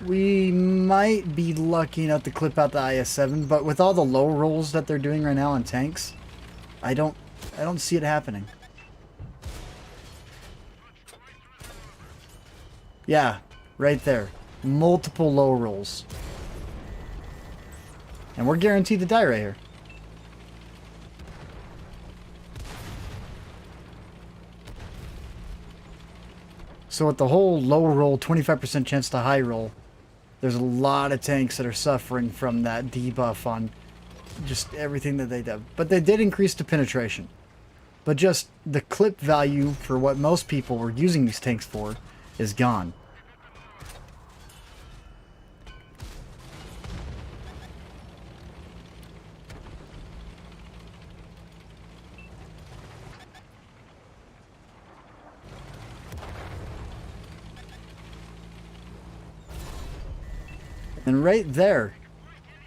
We might be lucky enough to clip out the IS-7, but with all the low rolls that they're doing right now on tanks, I don't see it happening. Yeah, right there. Multiple low rolls. And we're guaranteed to die right here. So with the whole low roll, 25% chance to high roll, there's a lot of tanks that are suffering from that debuff on just everything that they did. But they did increase the penetration. But just the clip value for what most people were using these tanks for is gone. And right there,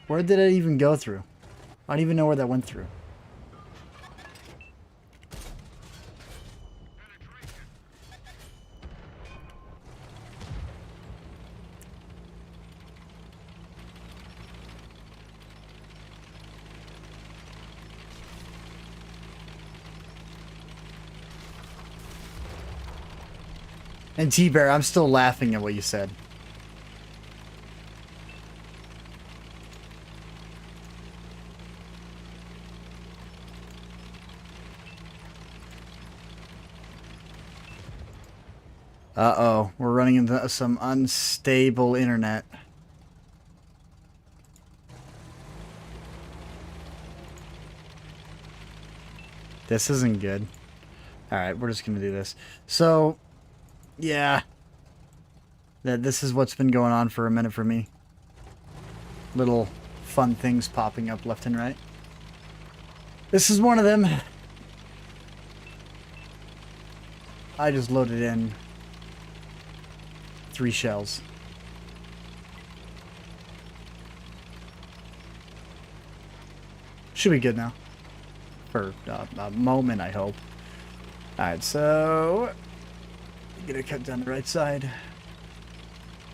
where did it even go through? I don't even know where that went through. And T-Bear, I'm still laughing at what you said. Uh-oh, we're running into some unstable internet. This isn't good. Alright, we're just gonna do this. So, yeah. This is what's been going on for a minute for me. Little fun things popping up left and right. This is one of them. I just loaded in 3 shells. Should be good now. For a moment, I hope. Alright, so... Gonna cut down the right side.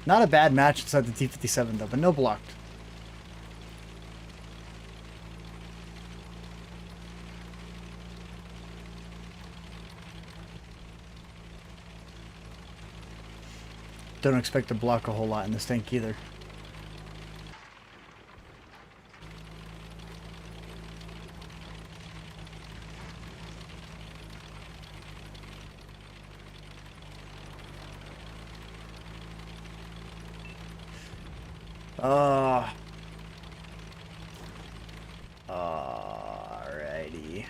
Not a bad match inside the T-57 though, but no blocked. Don't expect to block a whole lot in this tank either. Uh, alrighty.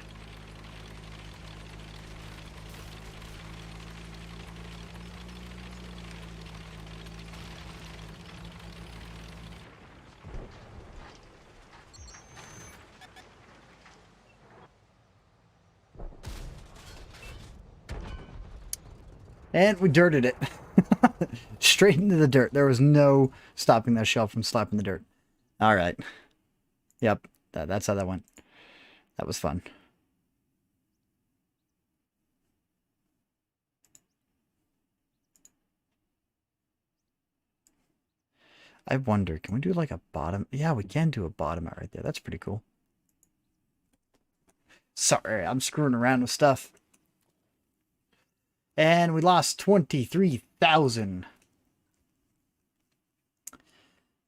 And we dirted it. Straight into the dirt. There was no stopping that shell from slapping the dirt. Alright. Yep. That's how that went. That was fun. I wonder, can we do like a bottom? Yeah, we can do a bottom out right there. That's pretty cool. Sorry, I'm screwing around with stuff. And we lost 23,000.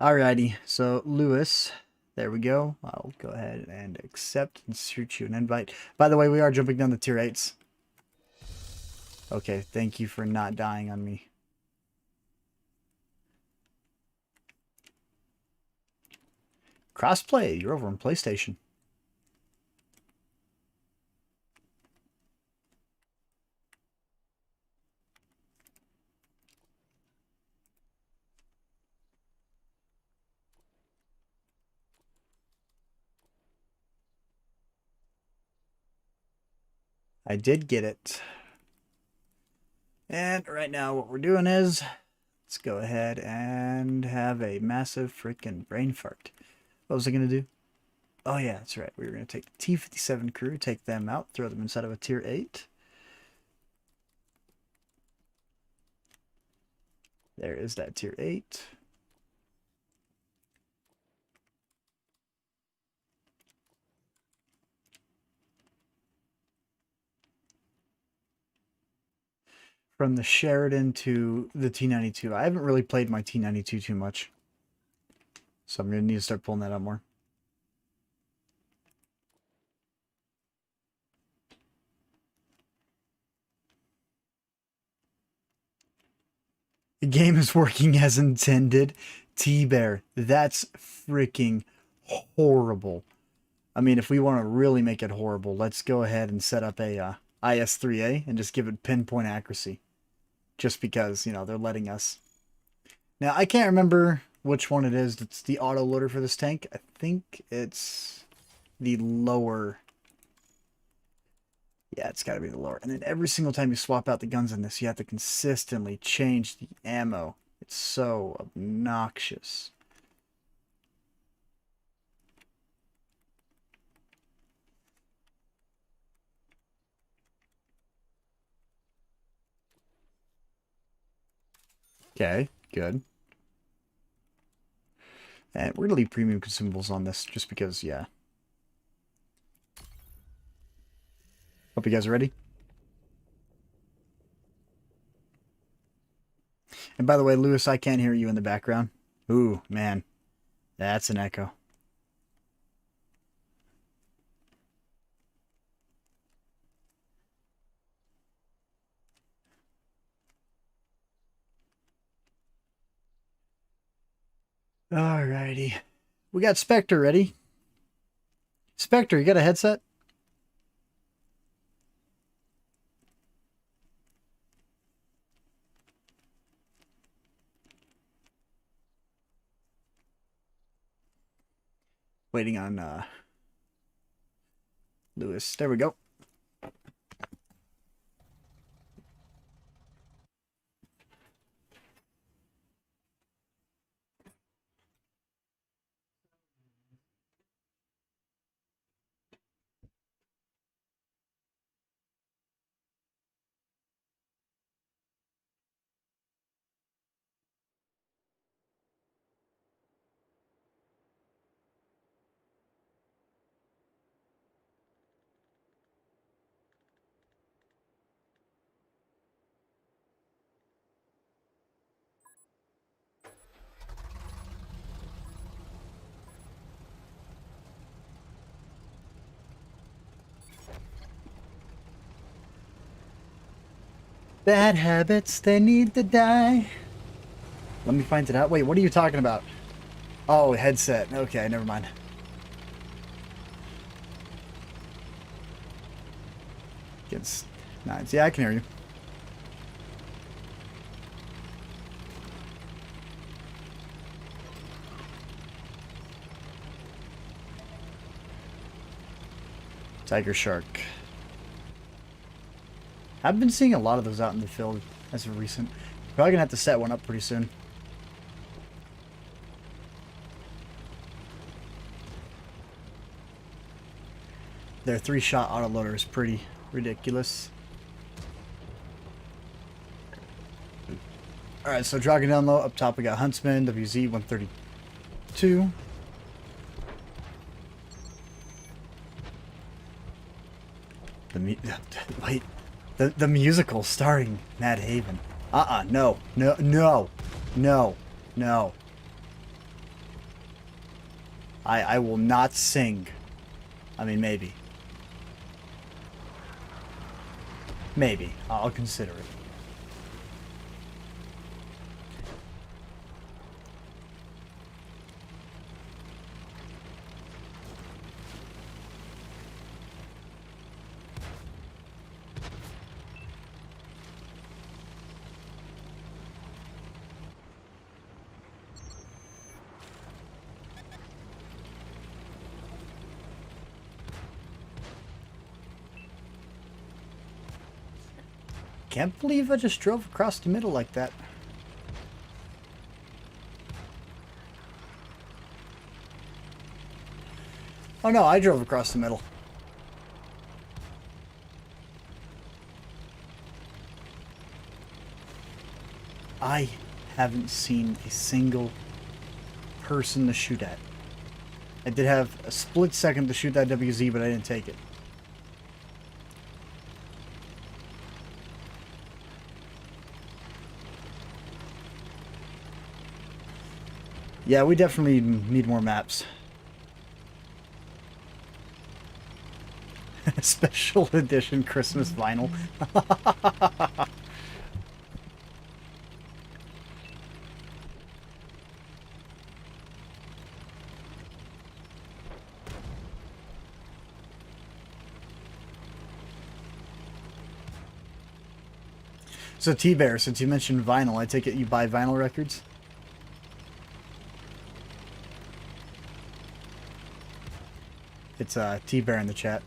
Alrighty, so Lewis, there we go. I'll go ahead and accept and shoot you an invite. By the way, we are jumping down the tier 8s. Okay, thank you for not dying on me. Crossplay, you're over on PlayStation. I did get it. And right now what we're doing is, let's go ahead and have a massive freaking brain fart. What was I going to do? Oh yeah, that's right. We were going to take the T-57 crew, take them out, throw them inside of a tier 8. There is that tier 8. From the Sheridan to the T-92. I haven't really played my T-92 too much. So I'm going to need to start pulling that out more. The game is working as intended. T-Bear, that's freaking horrible. I mean, if we want to really make it horrible, let's go ahead and set up a IS-3A and just give it pinpoint accuracy. Just because, you know, they're letting us. Now, I can't remember which one it is that's the auto loader for this tank. I think it's the lower. Yeah, it's got to be the lower. And then every single time you swap out the guns in this, you have to consistently change the ammo. It's so obnoxious. Okay, good. And we're going to leave premium consumables on this just because, yeah. Hope you guys are ready. And by the way, Lewis, I can't hear you in the background. Ooh, man. That's an echo. Alrighty. We got Spectre ready. Spectre, you got a headset? Waiting on Lewis. There we go. Bad habits, they need to die. Let me find it out. Wait, what are you talking about? Oh, headset. Okay, never mind. Gets nines. Yeah, I can hear you. Tiger shark. I've been seeing a lot of those out in the field as of recent. Probably gonna have to set one up pretty soon. Their 3-shot autoloader is pretty ridiculous. Alright, so dropping down low, up top we got Huntsman, WZ 132. Wait, the musical starring Mad Haven. No, no, no, no, no. I will not sing. I mean, maybe. Maybe. I'll consider it. Can't believe I just drove across the middle like that. Oh no, I drove across the middle. I haven't seen a single person to shoot at. I did have a split second to shoot that WZ, but I didn't take it. Yeah, we definitely need more maps. Special edition Christmas vinyl. So T-Bear, since you mentioned vinyl, I take it you buy vinyl records? It's T-Bear in the chat.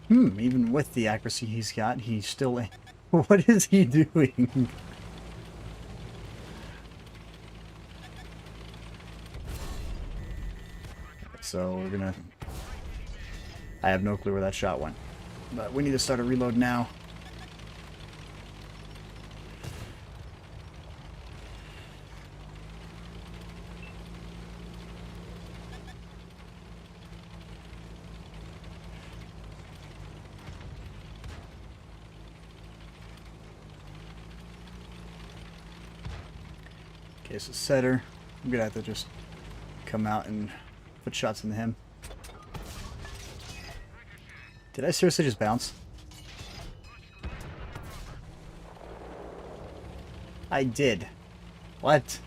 Even with the accuracy he's got, he's still... What is he doing? So we're gonna... I have no clue where that shot went. But we need to start a reload now. Okay, so setter. I'm gonna have to just come out and put shots into him. Did I seriously just bounce? I did. What?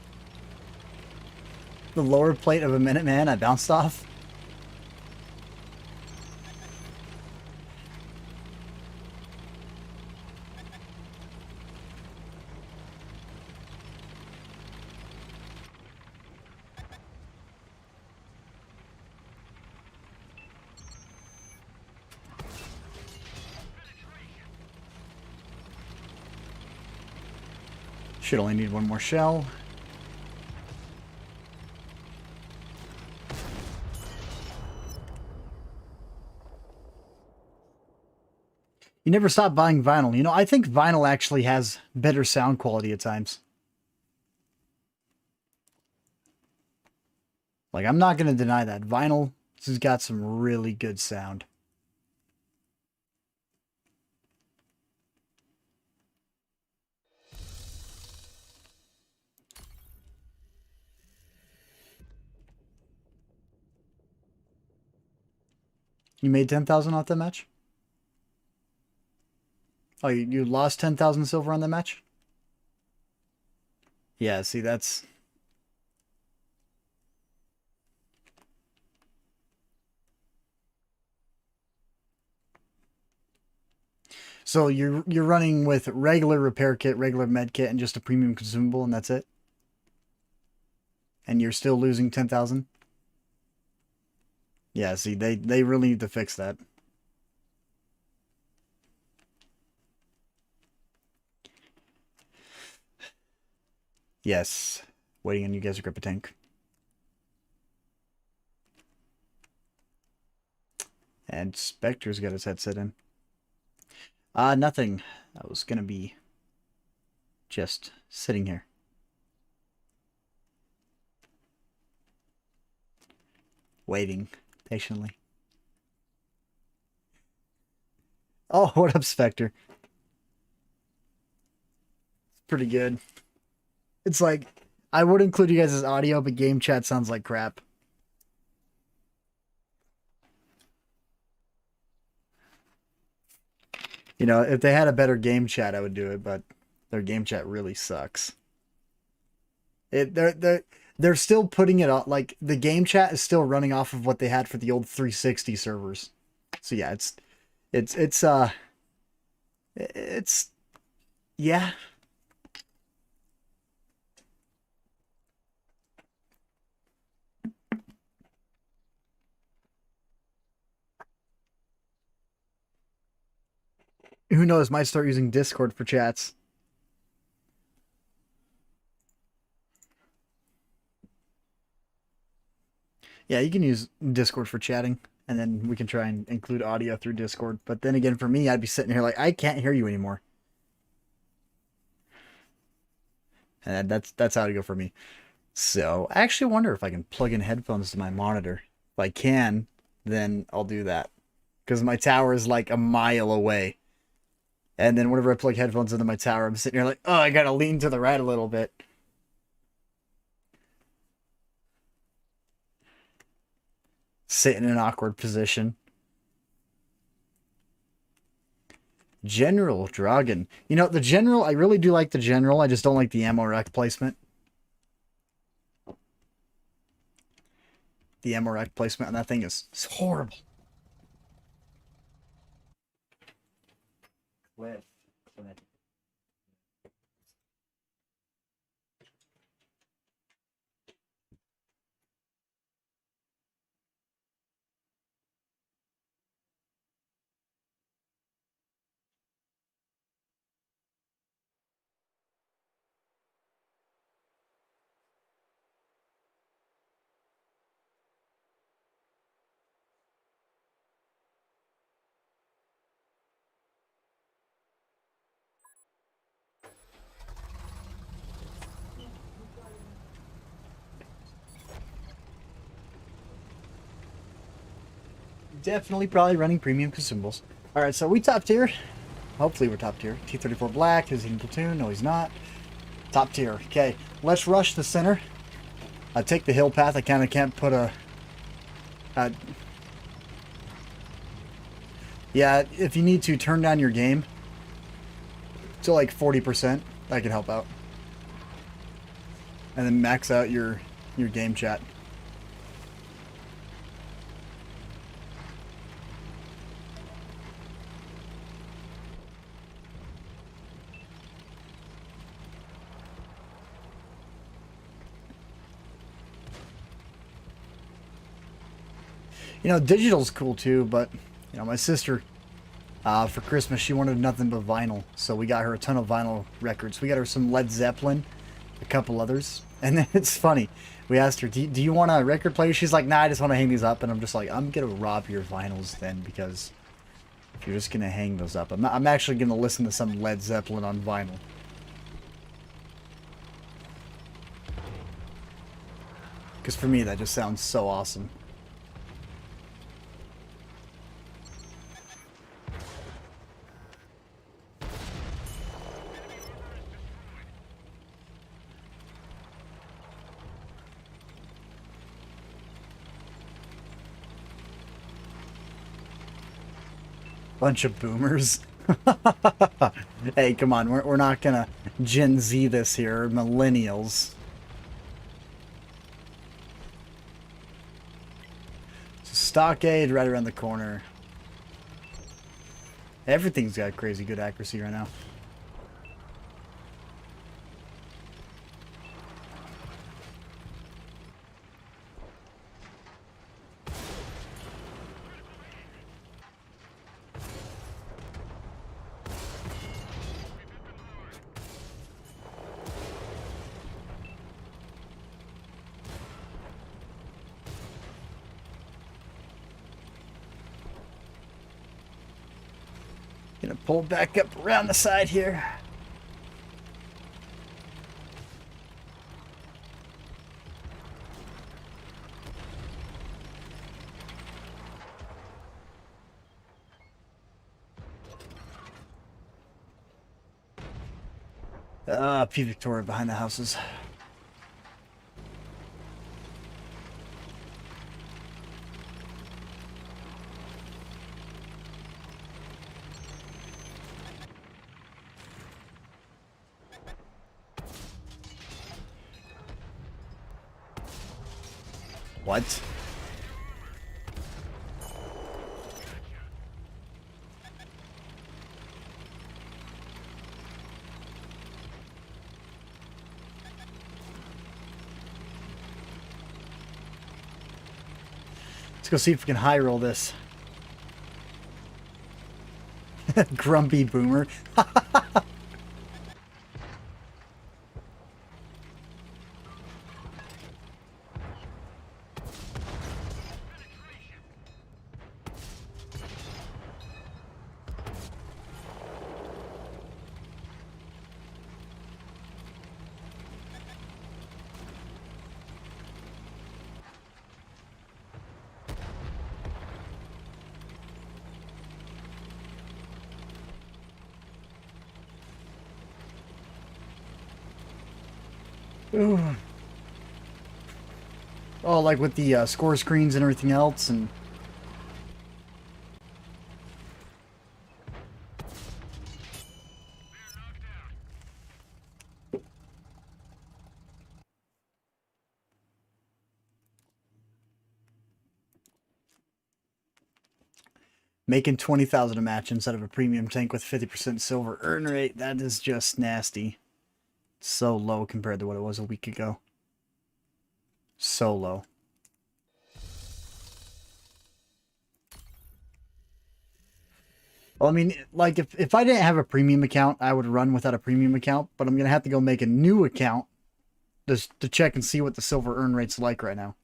The lower plate of a Minuteman I bounced off? Should only need one more shell. You never stop buying vinyl. You know, I think vinyl actually has better sound quality at times. Like, I'm not going to deny that. Vinyl has got some really good sound. You made 10,000 off that match? Oh, you lost 10,000 silver on that match? Yeah, see, that's... So you're running with regular repair kit, regular med kit, and just a premium consumable, and that's it? And you're still losing 10,000? Yeah, see, they really need to fix that. Yes. Waiting on you guys to grip a tank. And Spectre's got his headset in. Nothing. I was gonna be just sitting here. Waiting patiently. Oh, what up, Spectre? It's pretty good. It's like, I would include you guys' audio, but game chat sounds like crap. You know, if they had a better game chat, I would do it, but their game chat really sucks. They're still putting it on, like, the game chat is still running off of what they had for the old 360 servers. So yeah, it's yeah. Who knows, might start using Discord for chats. Yeah, you can use Discord for chatting, and then we can try and include audio through Discord. But then again, for me, I'd be sitting here like, I can't hear you anymore. And that's how to go for me. So I actually wonder if I can plug in headphones to my monitor. If I can, then I'll do that. Because my tower is like a mile away. And then whenever I plug headphones into my tower, I'm sitting here like, oh, I gotta lean to the right a little bit. Sit in an awkward position. General Dragon. You know, the General, I really do like the General. I just don't like the ammo rack placement. The ammo rack placement on that thing is horrible. Cliff. Definitely probably running premium consumables. Alright, so we top tier. Hopefully we're top tier. T-34 Black, is he in platoon? No, he's not. Top tier. Okay, let's rush the center. Take the hill path. I kind of can't put a... yeah, if you need to turn down your game to like 40%, that could help out. And then max out your game chat. You know, digital's cool too, but, you know, my sister, for Christmas, she wanted nothing but vinyl. So we got her a ton of vinyl records. We got her some Led Zeppelin, a couple others. And then it's funny. We asked her, do you want a record player? She's like, nah, I just want to hang these up. And I'm just like, I'm going to rob your vinyls then, because if you're just going to hang those up. I'm actually going to listen to some Led Zeppelin on vinyl. Because for me, that just sounds so awesome. Bunch of boomers. Hey, come on. We're not gonna Gen Z this here. Millennials. Stockade right around the corner. Everything's got crazy good accuracy right now. Gonna pull back up around the side here. P Victoria behind the houses. What? Let's go see if we can high roll this. Grumpy boomer. Ooh. Oh, like with the score screens and everything else, and making 20,000 a match instead of a premium tank with 50% silver earn rate. That is just nasty. So low compared to what it was a week ago. So low. Well, I mean, like, if I didn't have a premium account, I would run without a premium account, but I'm going to have to go make a new account just to check and see what the silver earn rate's like right now.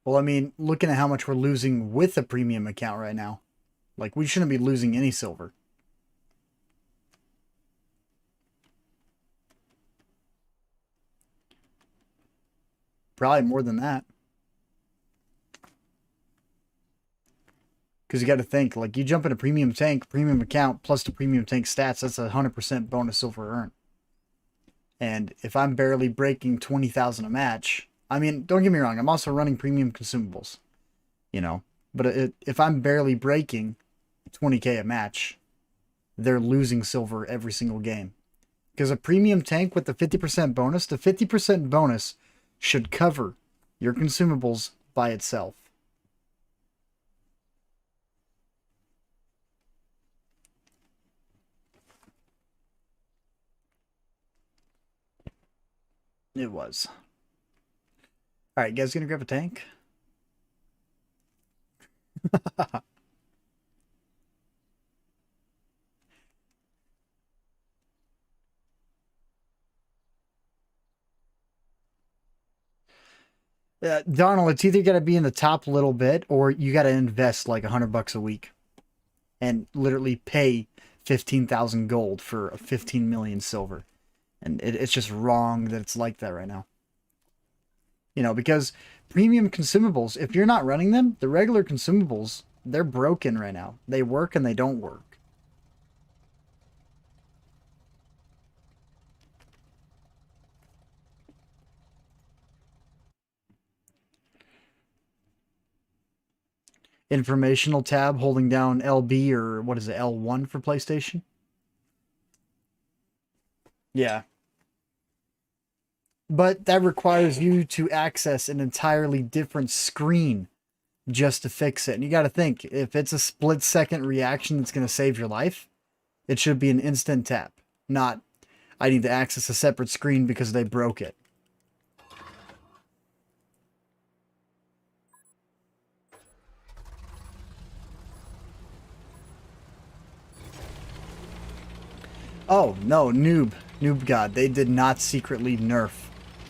Well, I mean, looking at how much we're losing with a premium account right now, like, we shouldn't be losing any silver. Probably more than that. Because you got to think, like, you jump in a premium tank, premium account, plus the premium tank stats, that's a 100% bonus silver earn. And if I'm barely breaking 20,000 a match, I mean, don't get me wrong, I'm also running premium consumables, you know. But if I'm barely breaking 20k a match, they're losing silver every single game. Because a premium tank with the 50% bonus, the 50% bonus should cover your consumables by itself. It was. Alright, you guys gonna grab a tank? Donald, it's either got to be in the top little bit or you got to invest like $100 a week and literally pay 15,000 gold for 15 million silver. And it's just wrong that it's like that right now. You know, because premium consumables, if you're not running them, the regular consumables, they're broken right now. They work and they don't work. informational tab holding down LB, or what is it, L1 for PlayStation? Yeah. But that requires you to access an entirely different screen just to fix it. And you got to think, if it's a split-second reaction that's going to save your life, it should be an instant tap, not I need to access a separate screen because they broke it. Oh, no, Noob God. They did not secretly nerf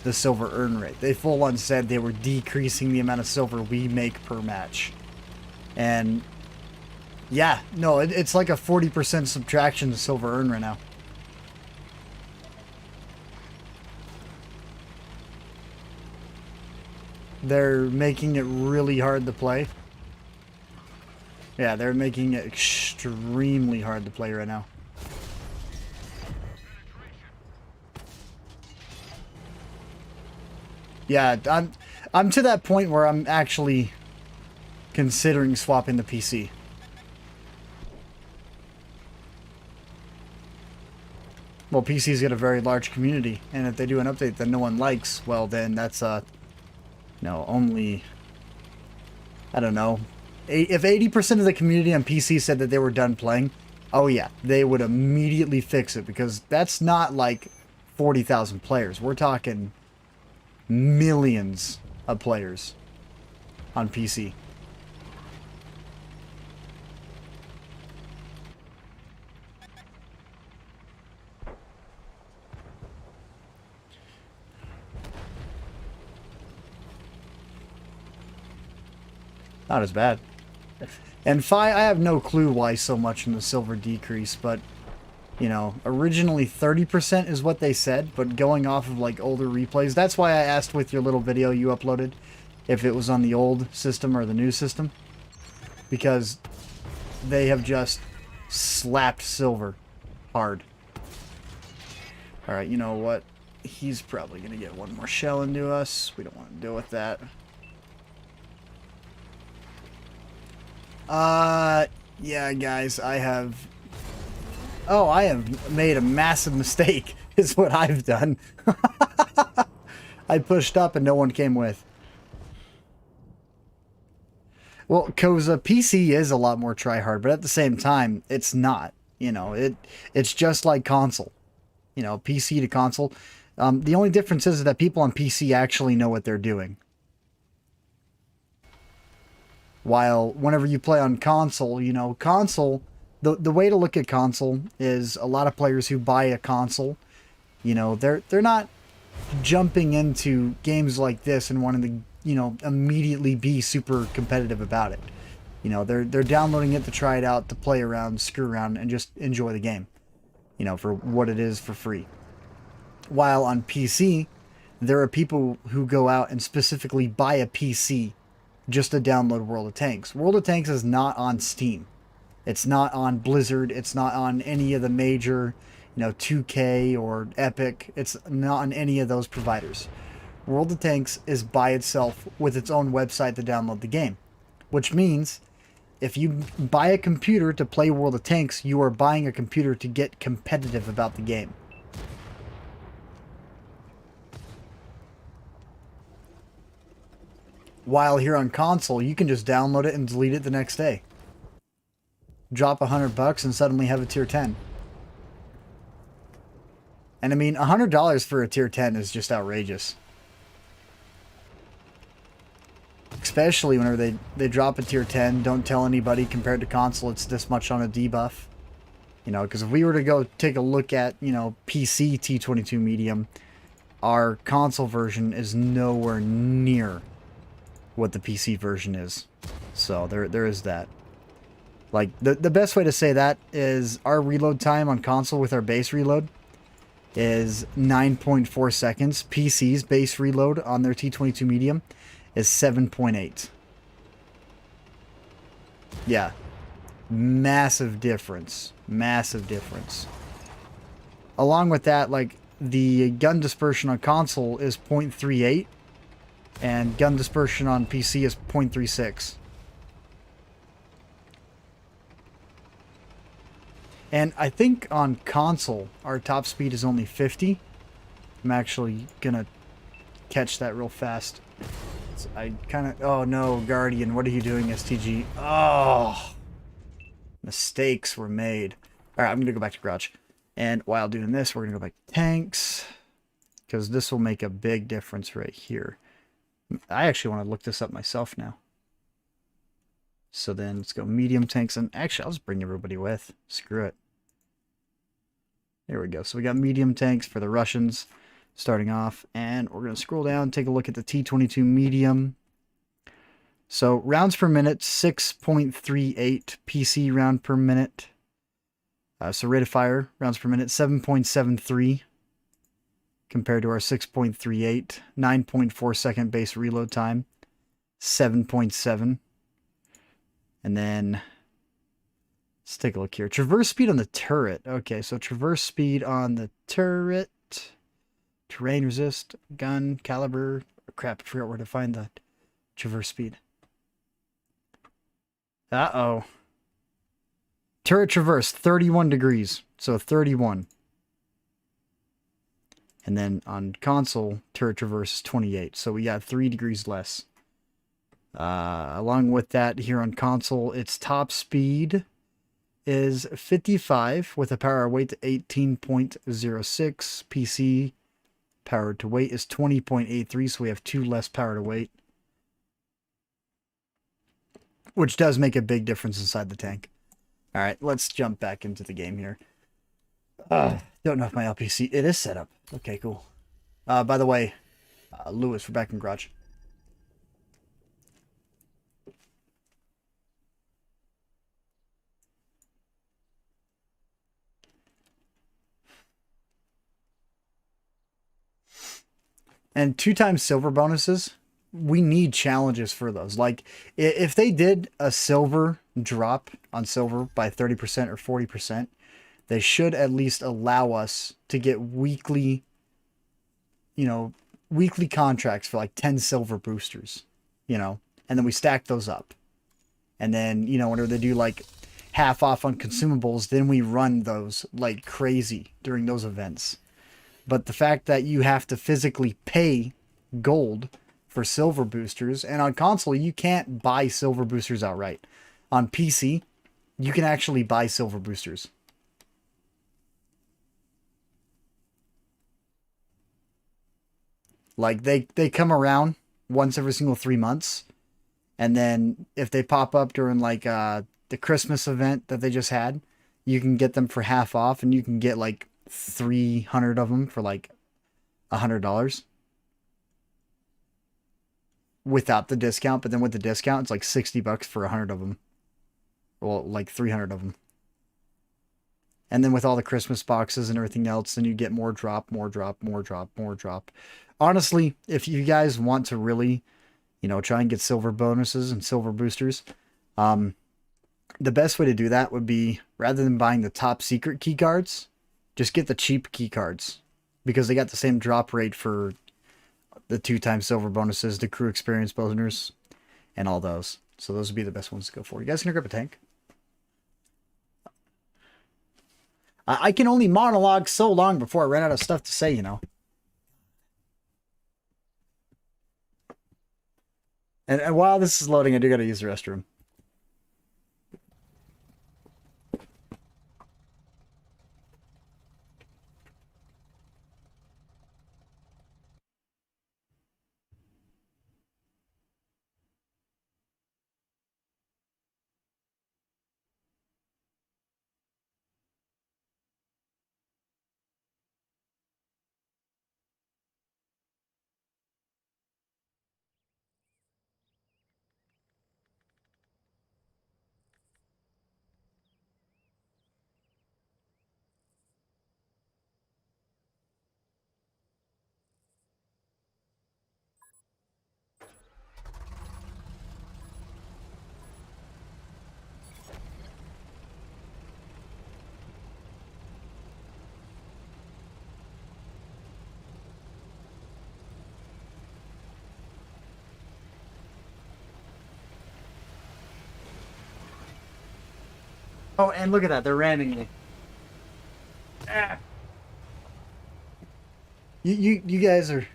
the silver earn rate. They full on said they were decreasing the amount of silver we make per match. And yeah, no, it's like a 40% subtraction to silver earn right now. They're making it really hard to play. Yeah, they're making it extremely hard to play right now. Yeah, I'm to that point where I'm actually considering swapping the PC. Well, PC's got a very large community, and if they do an update that no one likes, well, then that's only, I don't know, if 80% of the community on PC said that they were done playing, oh yeah, they would immediately fix it, because that's not like 40,000 players. We're talking millions of players on PC. Not as bad. And Fi, I have no clue why so much in the silver decrease, but, you know, originally 30% is what they said, but going off of, like, older replays, that's why I asked with your little video you uploaded if it was on the old system or the new system, because they have just slapped silver hard. Alright, you know what? He's probably going to get one more shell into us. We don't want to deal with that. Yeah, guys, I have made a massive mistake, is what I've done. I pushed up and no one came with. Well, because a PC is a lot more tryhard, but at the same time, it's not. You know, it's just like console. You know, PC to console. The only difference is that people on PC actually know what they're doing. While whenever you play on console, you know, console, the way to look at console is a lot of players who buy a console, you know, they're not jumping into games like this and wanting to, you know, immediately be super competitive about it. You know, they're downloading it to try it out, to play around, screw around, and just enjoy the game, you know, for what it is for free. While on PC, there are people who go out and specifically buy a PC just to download World of Tanks. World of Tanks is not on Steam. It's not on Blizzard. It's not on any of the major, you know, 2K or Epic. It's not on any of those providers. World of Tanks is by itself with its own website to download the game. Which means if you buy a computer to play World of Tanks, you are buying a computer to get competitive about the game. While here on console, you can just download it and delete it the next day. Drop $100 and suddenly have a tier 10. And I mean, $100 for a tier 10 is just outrageous. Especially whenever they drop a tier 10, don't tell anybody, compared to console, it's this much on a debuff. You know, because if we were to go take a look at, you know, PC T22 medium, our console version is nowhere near what the PC version is. So there is that. Like, the best way to say that is our reload time on console with our base reload is 9.4 seconds. PC's base reload on their T22 medium is 7.8. Yeah. Massive difference. Massive difference. Along with that, like, the gun dispersion on console is 0.38. And gun dispersion on PC is 0.36. And I think on console, our top speed is only 50. I'm actually gonna catch that real fast. So I kind of... Oh no, Guardian, what are you doing, STG? Oh, mistakes were made. Alright, I'm gonna go back to Garage. And while doing this, we're gonna go back to tanks, because this will make a big difference right here. I actually want to look this up myself now. So then let's go medium tanks. And actually, I'll just bring everybody with. Screw it. There we go. So we got medium tanks for the Russians starting off. And we're going to scroll down, take a look at the T-22 medium. So rounds per minute, 6.38 PC round per minute. So rate of fire, rounds per minute, 7.73 compared to our 6.38. 9.4 second base reload time, 7.7. And then let's take a look here. Traverse speed on the turret. Okay, so traverse speed on the turret. Terrain resist, gun, caliber. Crap, I forgot where to find the traverse speed. Uh-oh. Turret traverse, 31 degrees. So 31. And then on console, turret traverse is 28. So we got 3 degrees less. Along with that, here on console, its top speed is 55 with a power weight to 18.06. PC power to weight is 20.83, so we have 2 less power to weight, which does make a big difference inside the tank. All right, let's jump back into the game here. Don't know if my LPC... It is set up. Okay, cool. By the way, Lewis, we're back in Garage. And 2x silver bonuses, we need challenges for those. Like, if they did a silver drop on silver by 30% or 40%, they should at least allow us to get weekly, weekly contracts for like 10 silver boosters, and then we stack those up. And then, whenever they do like half off on consumables, then we run those like crazy during those events. But the fact that you have to physically pay gold for silver boosters, and on console, you can't buy silver boosters outright. On PC, you can actually buy silver boosters. Like, they come around once every single 3 months. And then if they pop up during like the Christmas event that they just had, you can get them for half off, and you can get like 300 of them for like $100 without the discount. But then with the discount, it's like $60 for 100 of them. Well, like 300 of them. And then with all the Christmas boxes and everything else, then you get more drop, more drop, more drop, more drop. Honestly, if you guys want to really, try and get silver bonuses and silver boosters, the best way to do that would be, rather than buying the top secret key cards, just get the cheap key cards, because they got the same drop rate for the 2x silver bonuses, the crew experience bonus, and all those. So those would be the best ones to go for. You guys gonna grab a tank? I can only monologue so long before I run out of stuff to say, And while this is loading, I do gotta use the restroom. Oh, and look at that. They're ramming me. You guys are...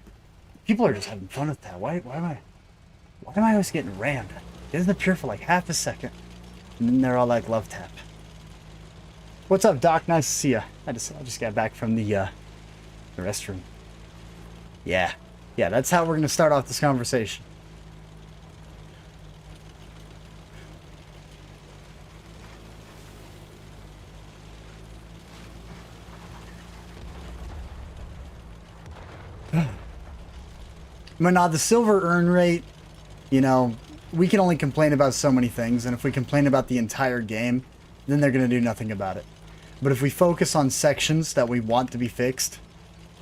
People are just having fun with that. Why am I always getting rammed? It doesn't appear for like half a second. And then they're all like, love tap. What's up, Doc? Nice to see ya. I just got back from the restroom. Yeah. Yeah, that's how we're going to start off this conversation. But now the silver earn rate, you know, we can only complain about so many things, and if we complain about the entire game, then they're going to do nothing about it. But if we focus on sections that we want to be fixed,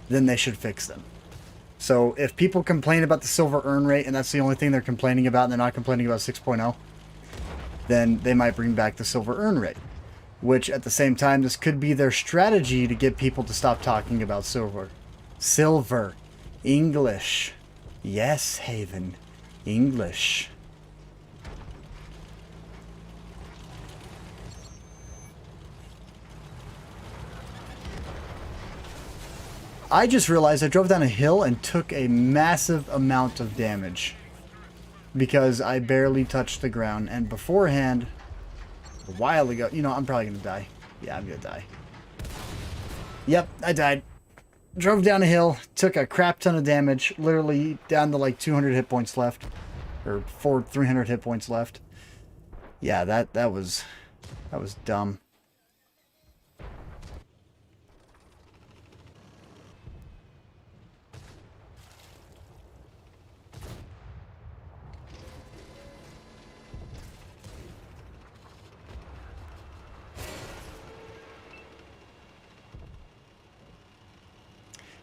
then they should fix them. So if people complain about the silver earn rate, and that's the only thing they're complaining about, and they're not complaining about 6.0, then they might bring back the silver earn rate. Which, at the same time, this could be their strategy to get people to stop talking about silver. Silver. English. Yes, Haven. English. I just realized I drove down a hill and took a massive amount of damage. Because I barely touched the ground. And beforehand, a while ago... You know, I'm probably going to die. Yeah, I'm going to die. Yep, I died. Drove down a hill, took a crap ton of damage, literally down to like 200 hit points left. Or 300 hit points left. Yeah, that was dumb.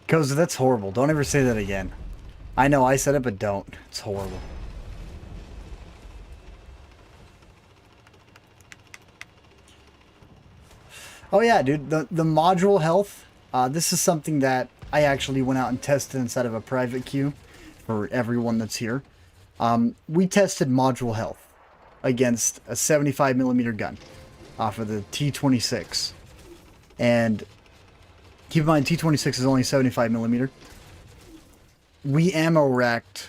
Koza, that's horrible. Don't ever say that again. I know I said it, but don't. It's horrible. Oh yeah, dude. The module health. This is something that I actually went out and tested inside of a private queue for everyone that's here. We tested module health against a 75mm gun off of the T26. And keep in mind, T26 is only 75mm. We ammo racked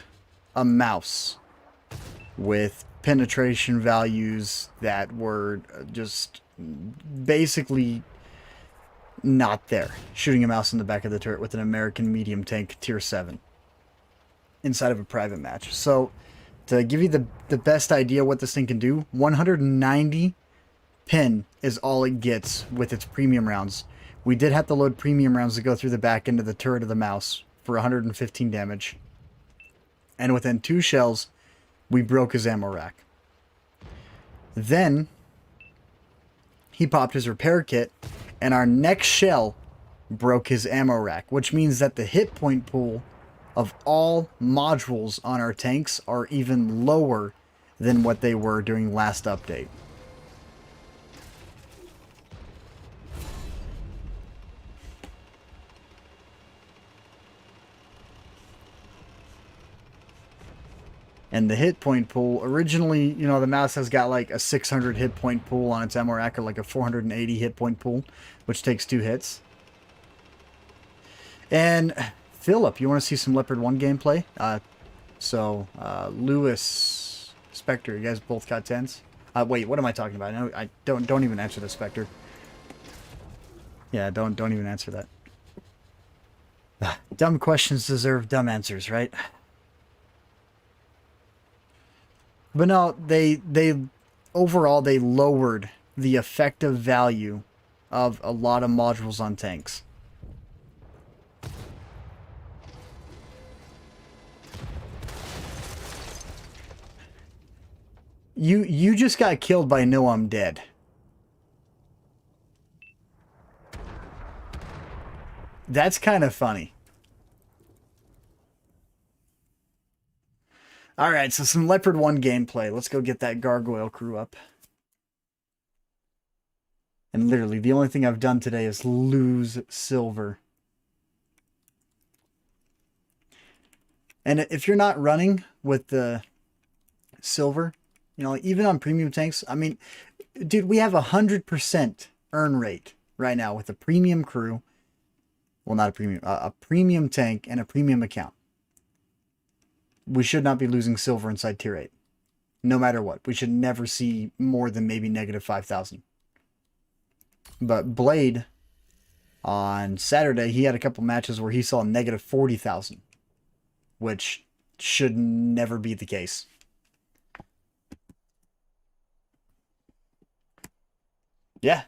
a mouse with penetration values that were just basically not there. Shooting a mouse in the back of the turret with an American medium tank tier 7 inside of a private match. So to give you the best idea what this thing can do, 190 pin is all it gets with its premium rounds. We did have to load premium rounds to go through the back end of the turret of the mouse for 115 damage. And within 2 shells, we broke his ammo rack. Then he popped his repair kit, and our next shell broke his ammo rack, which means that the hit point pool of all modules on our tanks are even lower than what they were during last update. And the hit point pool, originally, you know, the mouse has got like a 600 hit point pool on its ammo rack, or like a 480 hit point pool, which takes 2 hits. And Philip, you want to see some Leopard 1 gameplay? Lewis, Spectre, you guys both got 10s? Wait, what am I talking about? No, I don't even answer the Spectre. Yeah, don't even answer that. Dumb questions deserve dumb answers, right? But no, they overall they lowered the effective value of a lot of modules on tanks. You just got killed by No I'm Dead. That's kind of funny. Alright, so some Leopard 1 gameplay. Let's go get that gargoyle crew up. And literally, the only thing I've done today is lose silver. And if you're not running with the silver, you know, even on premium tanks, I mean, dude, we have 100% earn rate, right now with a premium crew. Well, not a premium tank and a premium account. We should not be losing silver inside tier 8. No matter what. We should never see more than maybe negative 5,000. But Blade, on Saturday, he had a couple matches where he saw negative 40,000. Which should never be the case. Yeah.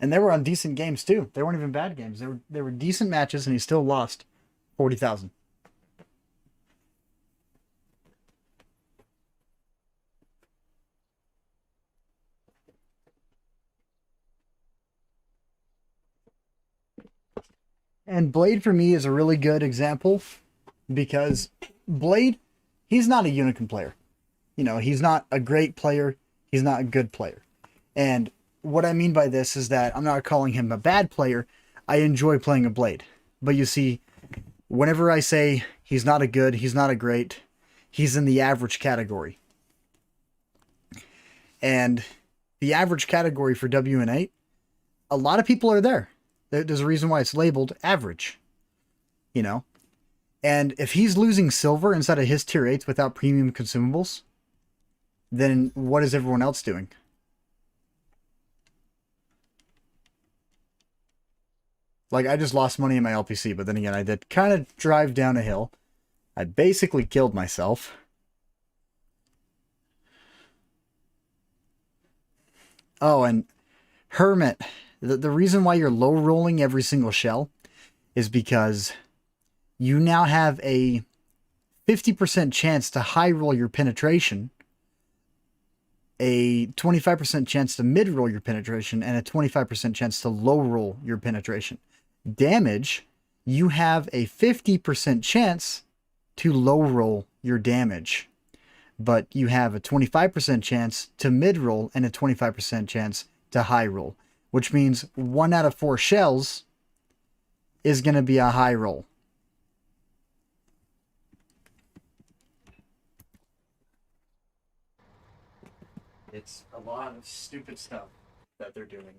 And they were on decent games too. They weren't even bad games. They were decent matches, and he still lost 40,000. And Blade for me is a really good example because Blade, he's not a Unicorn player. You know, he's not a great player. He's not a good player. And what I mean by this is that I'm not calling him a bad player. I enjoy playing a Blade. But you see, whenever I say he's not a good, he's not a great, he's in the average category. And the average category for WN8, a lot of people are there. There's a reason why it's labeled average. You know? And if he's losing silver inside of his tier 8s without premium consumables, then what is everyone else doing? Like, I just lost money in my LPC, but then again, I did kind of drive down a hill. I basically killed myself. Oh, and Hermit, the reason why you're low rolling every single shell is because you now have a 50% chance to high roll your penetration, a 25% chance to mid roll your penetration, and a 25% chance to low roll your penetration. Damage, you have a 50% chance to low roll your damage, but you have a 25% chance to mid roll and a 25% chance to high roll, which means 1 out of 4 shells is going to be a high roll. It's a lot of stupid stuff that they're doing.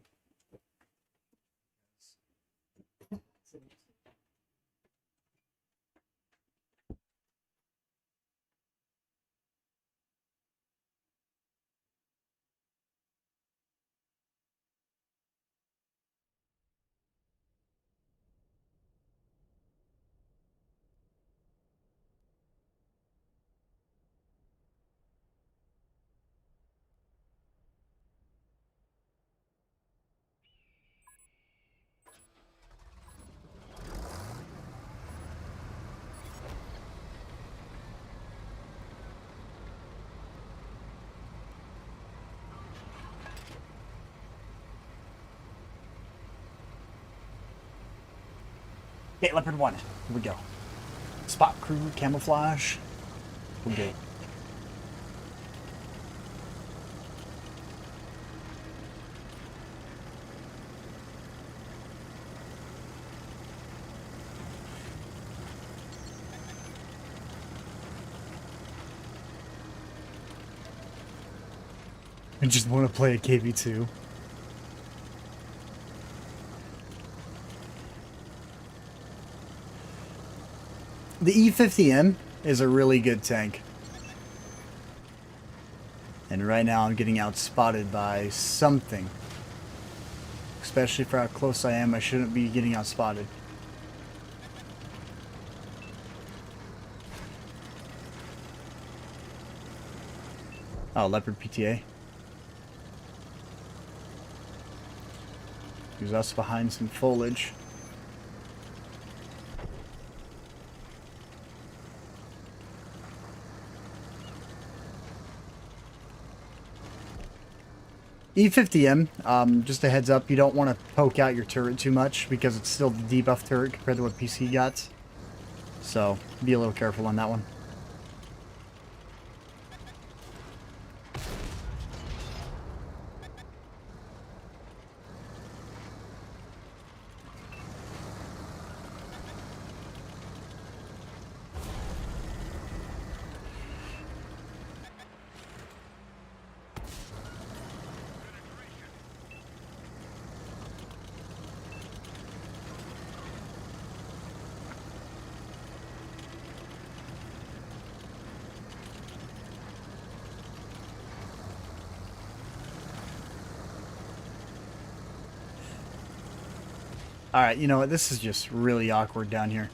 Okay, Leopard 1. Here we go. Spot crew, camouflage. We're good. I just want to play a KV2. The E50M is a really good tank. And right now I'm getting outspotted by something. Especially for how close I am, I shouldn't be getting outspotted. Oh, Leopard PTA. There's us behind some foliage. E50M, just a heads up, you don't want to poke out your turret too much because it's still the debuff turret compared to what PC got. So, be a little careful on that one. Alright, you know what? This is just really awkward down here.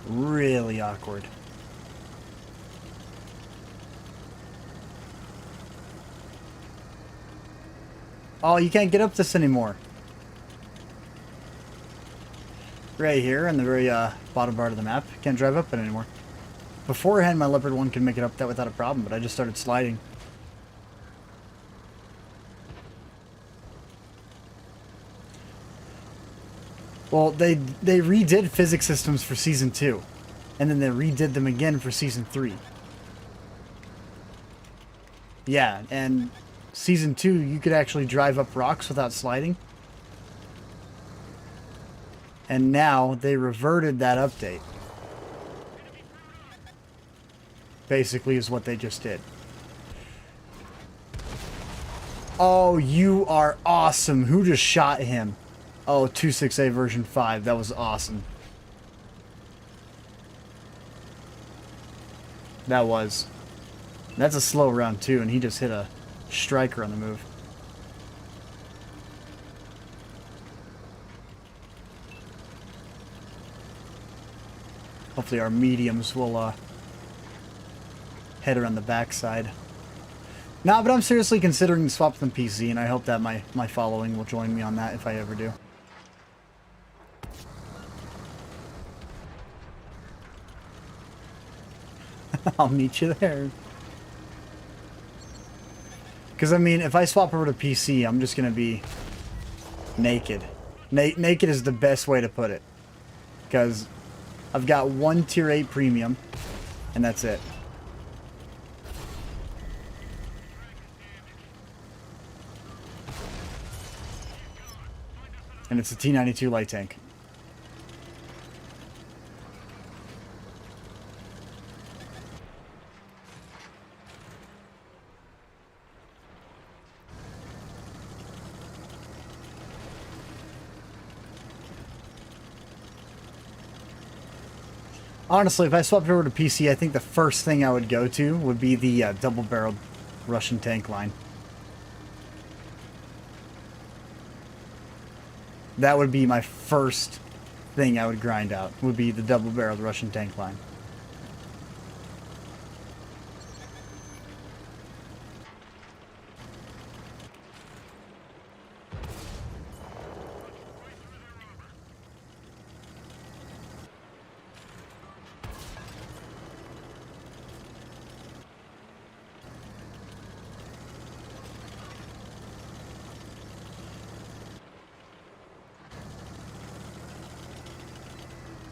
Really awkward. Oh, you can't get up this anymore. Right here in the very bottom part of the map. Can't drive up it anymore. Beforehand, my Leopard 1 could make it up that without a problem, but I just started sliding. Well, they redid physics systems for Season 2. And then they redid them again for Season 3. Yeah, and Season 2, you could actually drive up rocks without sliding. And now they reverted that update. Basically is what they just did. Oh, you are awesome. Who just shot him? Oh, 26A version 5. That was awesome. That was. That's a slow round too, and he just hit a striker on the move. Hopefully our mediums will head around the backside. Nah, but I'm seriously considering swap them PC, and I hope that my following will join me on that if I ever do. I'll meet you there. Because, I mean, if I swap over to PC, I'm just going to be naked. Naked is the best way to put it. Because I've got one Tier 8 Premium, and that's it. And it's a T-92 light tank. Honestly, if I swapped over to PC, I think the first thing I would go to would be the double-barreled Russian tank line. That would be my first thing I would grind out, would be the double-barreled Russian tank line.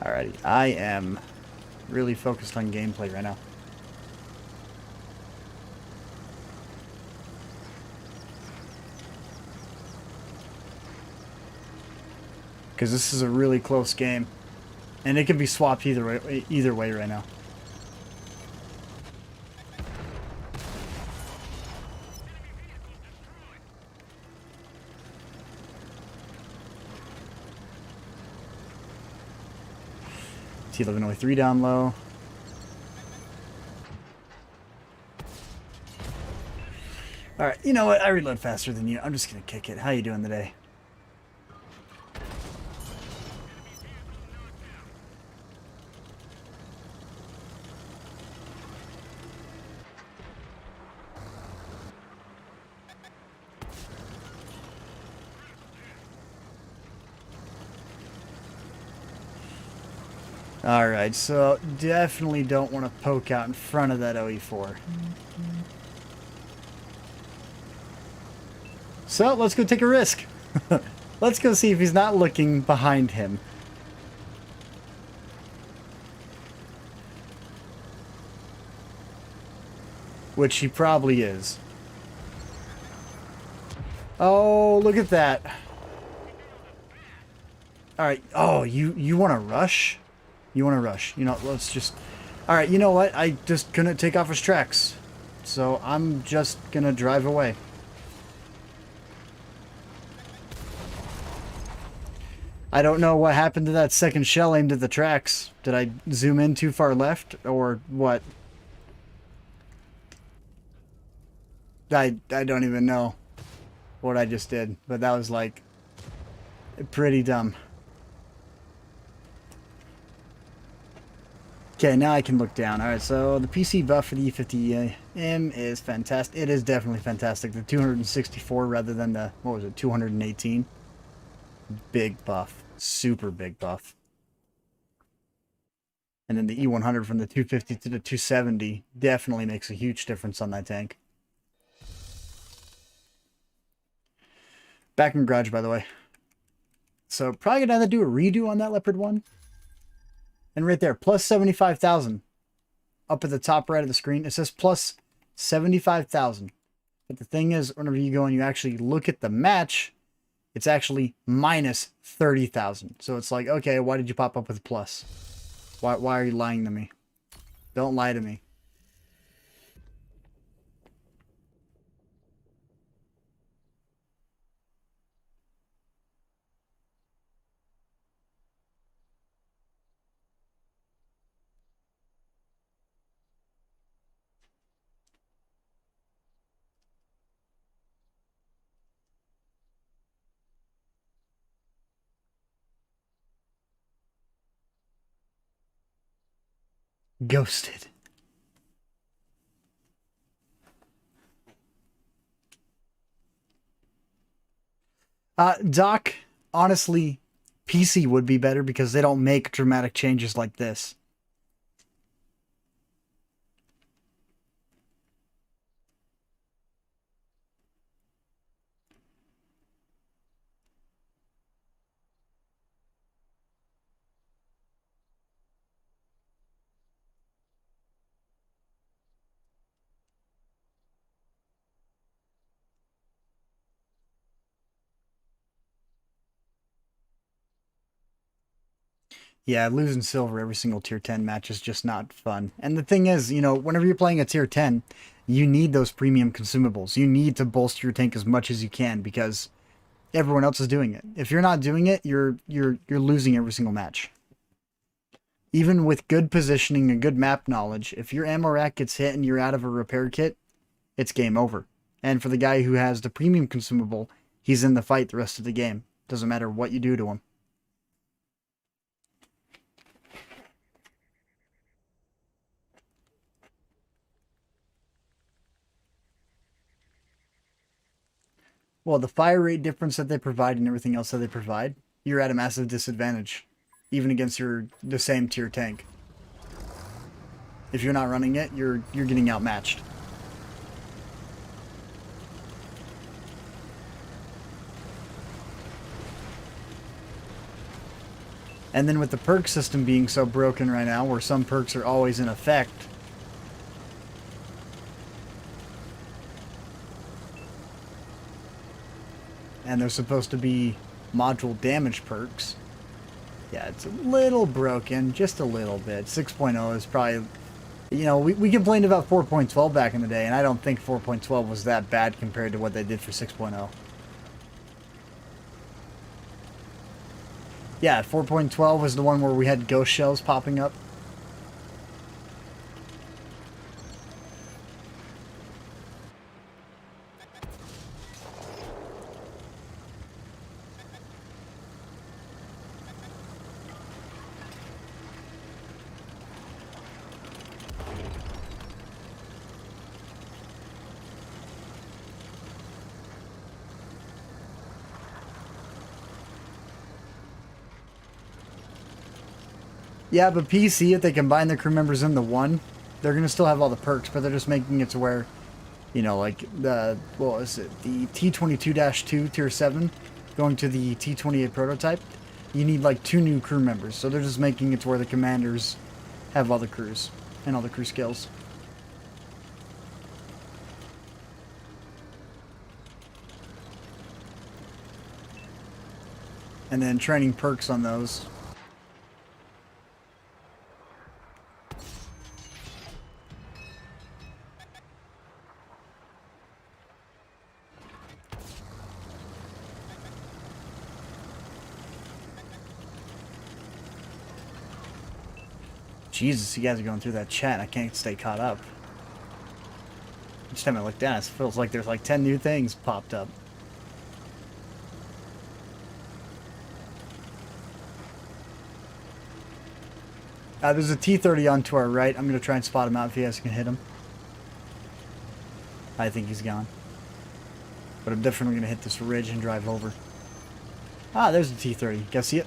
Alrighty, I am really focused on gameplay right now. Because this is a really close game. And it can be swapped either way right now. T1103 down low. Alright, you know what? I reload faster than you. I'm just gonna kick it. How you doing today? Alright, so definitely don't want to poke out in front of that OE4. So, let's go take a risk. Let's go see if he's not looking behind him. Which he probably is. Oh, look at that. Alright, oh, you want to rush? You want to rush. You know, let's just... Alright, you know what? I just couldn't take off his tracks. So I'm just going to drive away. I don't know what happened to that second shell aimed at the tracks. Did I zoom in too far left or what? I don't even know what I just did, but that was like pretty dumb. Okay, now I can look down. Alright, so the PC buff for the E50M is fantastic. It is definitely fantastic. The 264 rather than the, what was it, 218? Big buff. Super big buff. And then the E100 from the 250 to the 270 definitely makes a huge difference on that tank. Back in garage, by the way. So probably gonna either do a redo on that Leopard one. And right there, plus 75,000. Up at the top right of the screen, it says plus 75,000. But the thing is, whenever you go and you actually look at the match, it's actually minus 30,000. So it's like, okay, why did you pop up with plus? Why are you lying to me? Don't lie to me. Ghosted. Doc, honestly, PC would be better because they don't make dramatic changes like this. Yeah, losing silver every single tier 10 match is just not fun. And the thing is, you know, whenever you're playing a tier 10, you need those premium consumables. You need to bolster your tank as much as you can because everyone else is doing it. If you're not doing it, you're losing every single match. Even with good positioning and good map knowledge, if your ammo rack gets hit and you're out of a repair kit, it's game over. And for the guy who has the premium consumable, he's in the fight the rest of the game. Doesn't matter what you do to him. Well, the fire rate difference that they provide and everything else that they provide, you're at a massive disadvantage, even against the same tier tank. If you're not running it, you're getting outmatched. And then with the perk system being so broken right now, where some perks are always in effect, and they're supposed to be module damage perks, yeah, it's a little broken, just a little bit. 6.0 is probably, you know, we complained about 4.12 back in the day, and I don't think 4.12 was that bad compared to what they did for 6.0. Yeah, 4.12 was the one where we had ghost shells popping up. Yeah, but PC, if they combine their crew members into one, they're going to still have all the perks, but they're just making it to where, you know, like the, what was it, the T22-2 Tier 7 going to the T28 prototype, you need like 2 new crew members. So they're just making it to where the commanders have all the crews and all the crew skills. And then training perks on those. Jesus, you guys are going through that chat. I can't stay caught up. Each time I look down, it feels like there's like 10 new things popped up. There's a T-30 on to our right. I'm going to try and spot him out if you guys can hit him. I think he's gone. But I'm definitely going to hit this ridge and drive over. Ah, there's the T-30. Guys see it?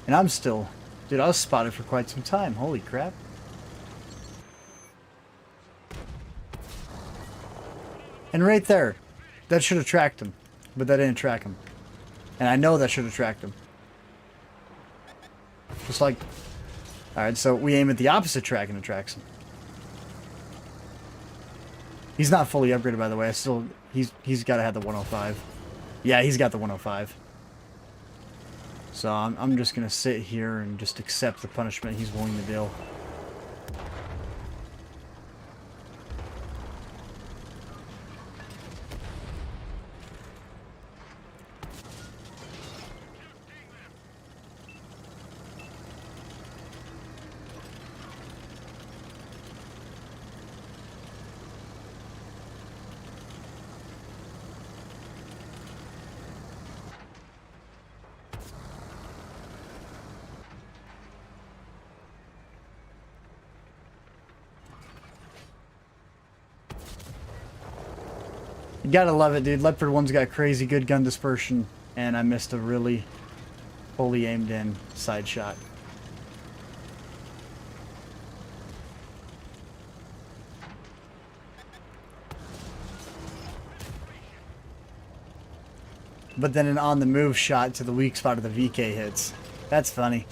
And I'm still... Dude, I was spotted for quite some time. Holy crap. And right there, that should have tracked him. But that didn't track him. And I know that should have tracked him. Just like... Alright, so we aim at the opposite track and it tracks him. He's not fully upgraded, by the way. I still... He's got to have the 105. Yeah, he's got the 105. So I'm just going to sit here and just accept the punishment he's willing to deal. You gotta love it, dude. Leopard 1's got crazy good gun dispersion, and I missed a really fully aimed in side shot. But then an on-the-move shot to the weak spot of the VK hits. That's funny.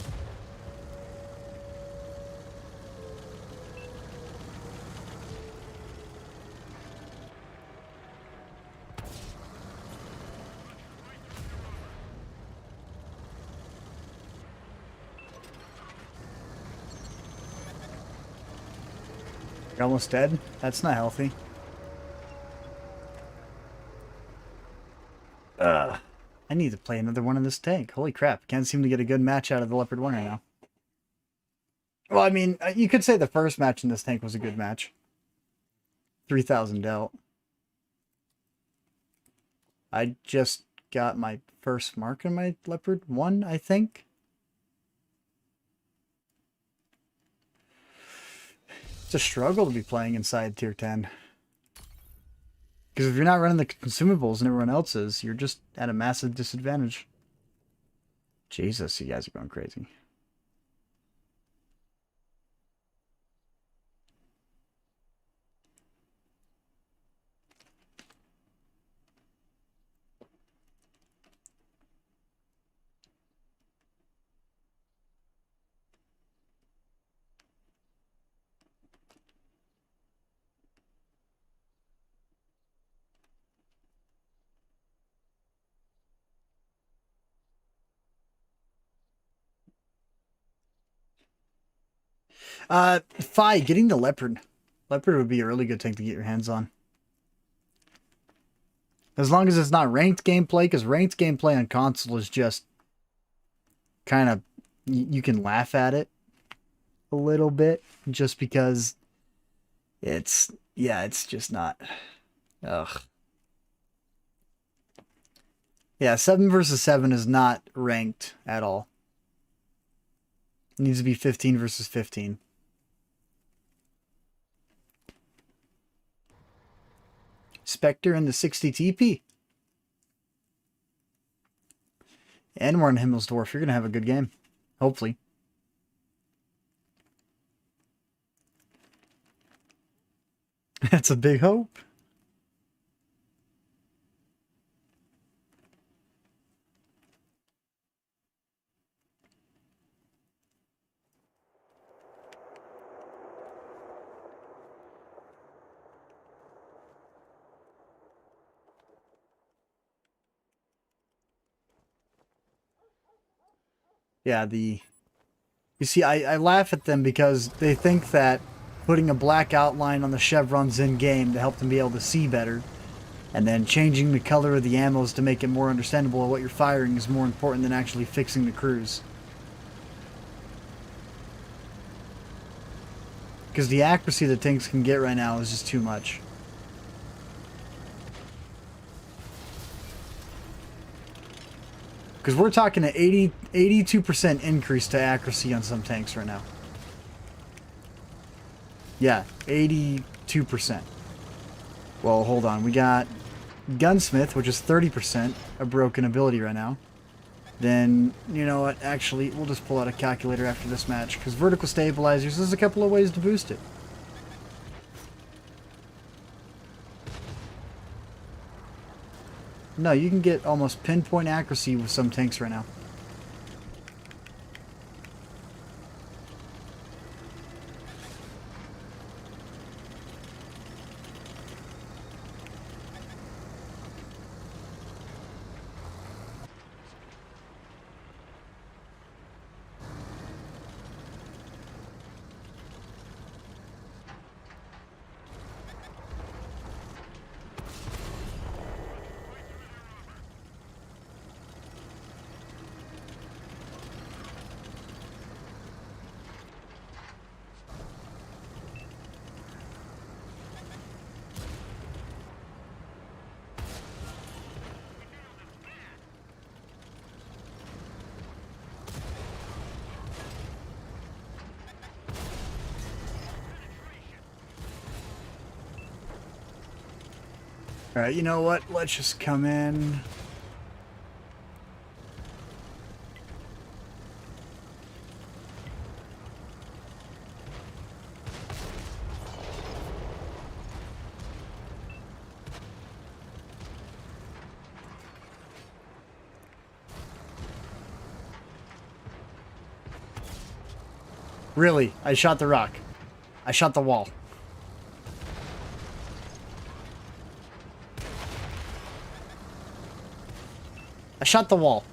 You're almost dead? That's not healthy. I need to play another one in this tank. Holy crap. Can't seem to get a good match out of the Leopard 1 right now. Well, I mean, you could say the first match in this tank was a good match. 3,000 dealt. I just got my first mark on my Leopard 1, I think. It's a struggle to be playing inside tier 10. Because if you're not running the consumables and everyone else is, you're just at a massive disadvantage. Jesus, you guys are going crazy. Fi, getting the Leopard. Leopard would be a really good tank to get your hands on. As long as it's not ranked gameplay, because ranked gameplay on console is just kind of, you can laugh at it a little bit, just because it's, yeah, it's just not, ugh. Yeah, 7 versus 7 is not ranked at all. It needs to be 15 versus 15. Spectre into 60 TP. And we're in Himmelsdorf. You're going to have a good game. Hopefully. That's a big hope. Yeah, the... You see, I laugh at them because they think that putting a black outline on the chevrons in-game to help them be able to see better, and then changing the color of the ammos to make it more understandable of what you're firing is more important than actually fixing the cruise. Because the accuracy that tanks can get right now is just too much. Because we're talking an 82% increase to accuracy on some tanks right now. Yeah, 82%. Well, hold on. We got Gunsmith, which is 30% a broken ability right now. Then, you know what? Actually, we'll just pull out a calculator after this match. Because vertical stabilizers, there's a couple of ways to boost it. No, you can get almost pinpoint accuracy with some tanks right now. Alright, you know what? Let's just come in. Really, I shot the rock. I shot the wall. I shot the wall.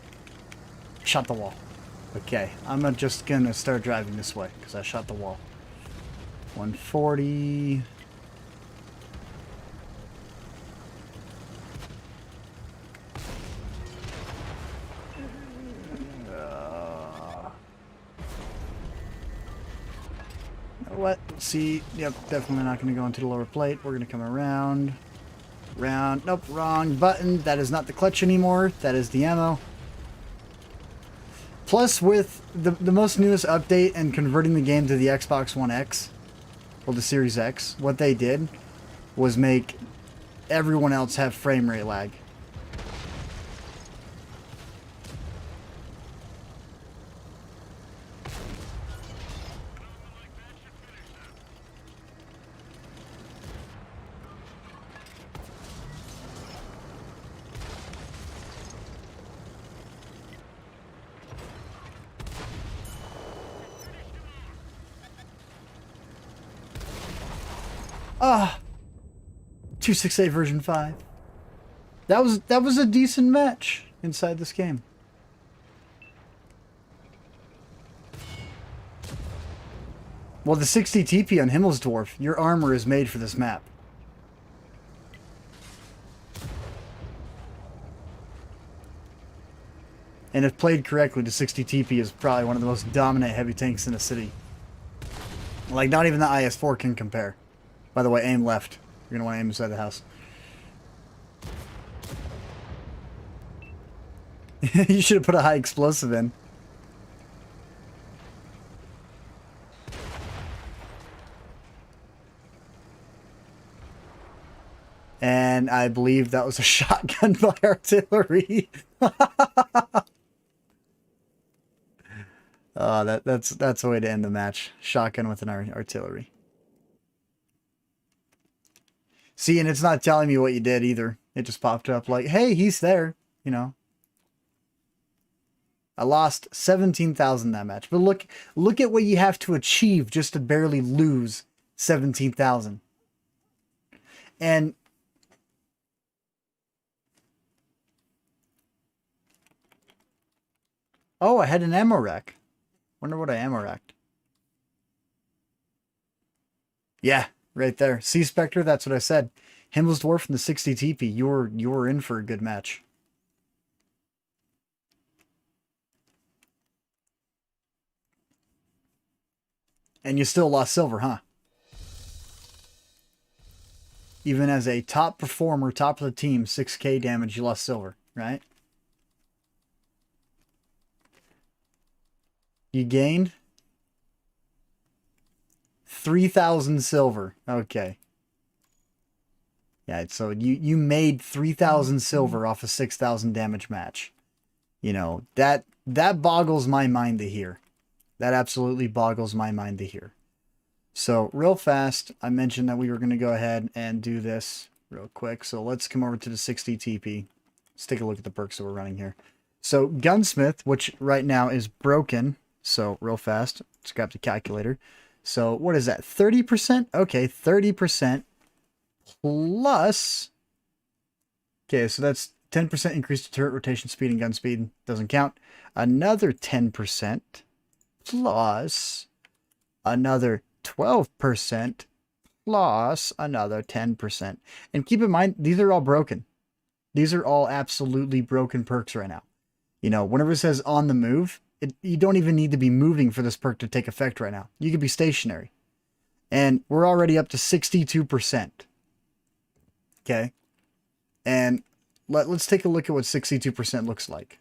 I shot the wall. Okay, I'm just gonna start driving this way because I shot the wall. 140. What? See, yep, definitely not going to go into the lower plate. We're going to come around. Round. Nope, wrong button. That is not the clutch anymore. That is the ammo. Plus, with the most newest update and converting the game to the Xbox One X, well, the Series X, what they did was make everyone else have frame rate lag. Ah, 268 version 5. That was a decent match inside this game. Well, the 60 TP on Himmelsdorf, your armor is made for this map. And if played correctly, the 60 TP is probably one of the most dominant heavy tanks in the city. Like, not even the IS-4 can compare. By the way, aim left. You're going to want to aim inside the house. You should have put a high explosive in. And I believe that was a shotgun by artillery. Oh, that's a way to end the match. Shotgun with an artillery. See, and it's not telling me what you did either. It just popped up like, hey, he's there, you know. I lost 17,000 that match. But look at what you have to achieve just to barely lose 17,000. And Oh, I had an ammo rack. Wonder what I ammo racked. Yeah, right there. Sea Spectre, that's what I said. Himmel's Dwarf from the 60 TP. You were in for a good match. And you still lost silver, huh? Even as a top performer, top of the team, 6k damage, you lost silver, right? You gained 3,000 silver. Okay. Yeah, so you made 3,000 silver off a 6,000 damage match. You know, that boggles my mind to hear. That absolutely boggles my mind to hear. So real fast, I mentioned that we were going to go ahead and do this real quick. So let's come over to the 60 TP. Let's take a look at the perks that we're running here. So Gunsmith, which right now is broken. So real fast, let's grab the calculator. So what is that? 30%? Okay, 30% plus... Okay, so that's 10% increase to turret rotation speed and gun speed. Doesn't count. Another 10% plus another 12% plus another 10%. And keep in mind, these are all broken. These are all absolutely broken perks right now. You know, whenever it says on the move, you don't even need to be moving for this perk to take effect right now. You could be stationary. And we're already up to 62%. Okay. And let's take a look at what 62% looks like.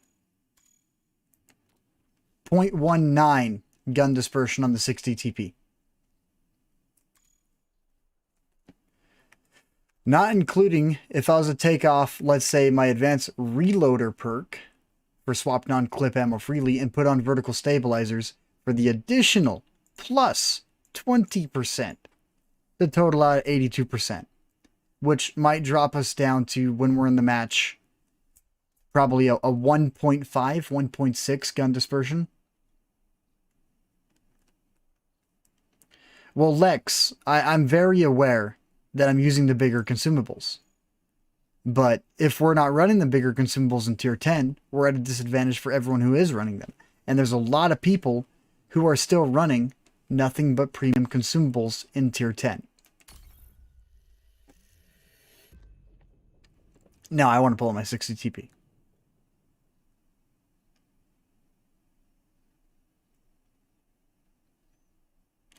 0.19 gun dispersion on the 60 TP. Not including if I was to take off, let's say, my advanced reloader perk for swap non-clip ammo freely and put on vertical stabilizers for the additional plus 20%. The total out at 82%. Which might drop us down to, when we're in the match, probably a 1.5, 1.6 gun dispersion. Well, Lex, I'm very aware that I'm using the bigger consumables. But if we're not running the bigger consumables in tier 10, we're at a disadvantage for everyone who is running them. And there's a lot of people who are still running nothing but premium consumables in tier 10. Now I want to pull out my 60 TP.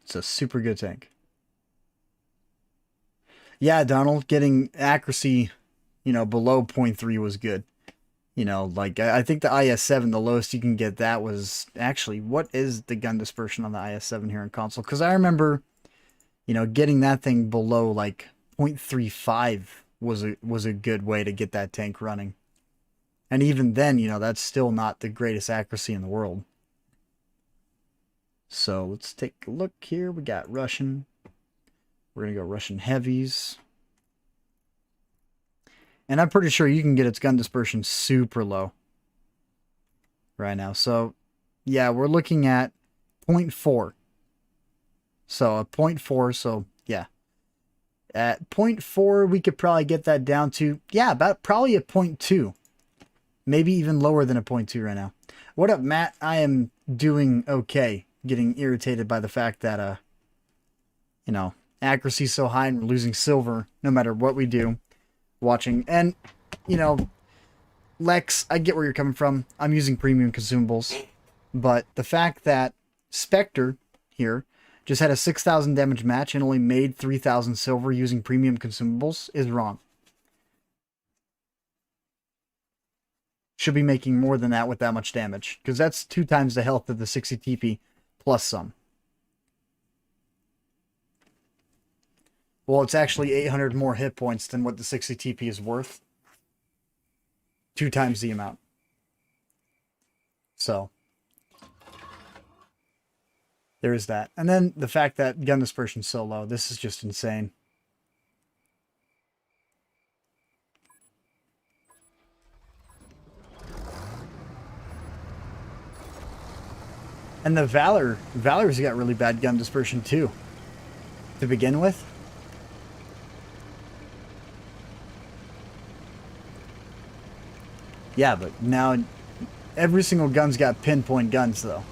It's a super good tank. Yeah, Donald, getting accuracy, you know, below 0.3 was good. You know, like, I think the IS-7, the lowest you can get that was... Actually, what is the gun dispersion on the IS-7 here in console? Because I remember, you know, getting that thing below, like, 0.35 was a good way to get that tank running. And even then, you know, that's still not the greatest accuracy in the world. So, let's take a look here. We got Russian. We're going to go Russian heavies. And I'm pretty sure you can get its gun dispersion super low right now. So, yeah, we're looking at 0.4. So, a 0.4. So, yeah. At 0.4, we could probably get that down to, yeah, about probably a 0.2. Maybe even lower than a 0.2 right now. What up, Matt? I am doing okay. Getting irritated by the fact that, you know, accuracy's so high and we're losing silver no matter what we do. Watching. And, you know, Lex, I get where you're coming from. I'm using premium consumables. But the fact that Spectre here just had a 6,000 damage match and only made 3,000 silver using premium consumables is wrong. Should be making more than that with that much damage. Because that's 2 times the health of the 60 TP plus some. Well, it's actually 800 more hit points than what the 60 TP is worth. 2 times the amount. So, there is that. And then the fact that gun dispersion is so low. This is just insane. And the Valor's got really bad gun dispersion too. To begin with. Yeah, but now Every single gun's got pinpoint guns, though.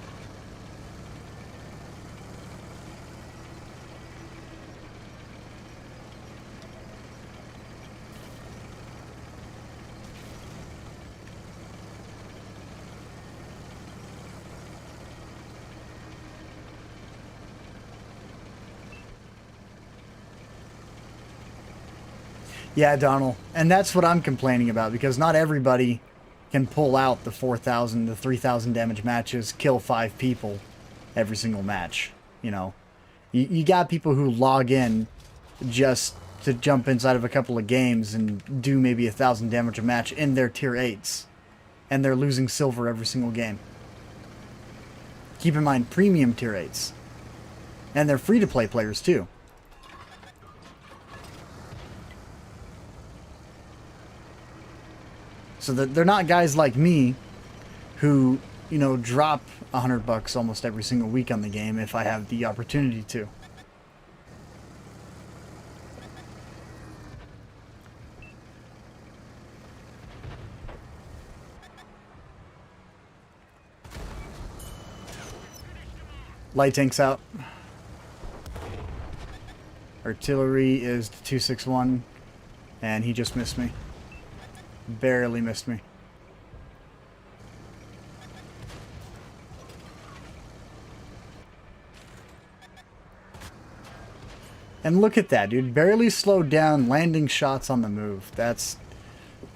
Yeah, Donald. And that's what I'm complaining about, because not everybody can pull out the 4,000, the 3,000 damage matches, kill 5 people every single match. You know, you got people who log in just to jump inside of a couple of games and do maybe 1,000 damage a match in their tier 8s. And they're losing silver every single game. Keep in mind, premium tier 8s. And they're free-to-play players, too. So that they're not guys like me who, you know, drop $100 almost every single week on the game if I have the opportunity to. Light tank's out. Artillery is the 261, and he just missed me. Barely missed me. And look at that, dude. Barely slowed down, landing shots on the move.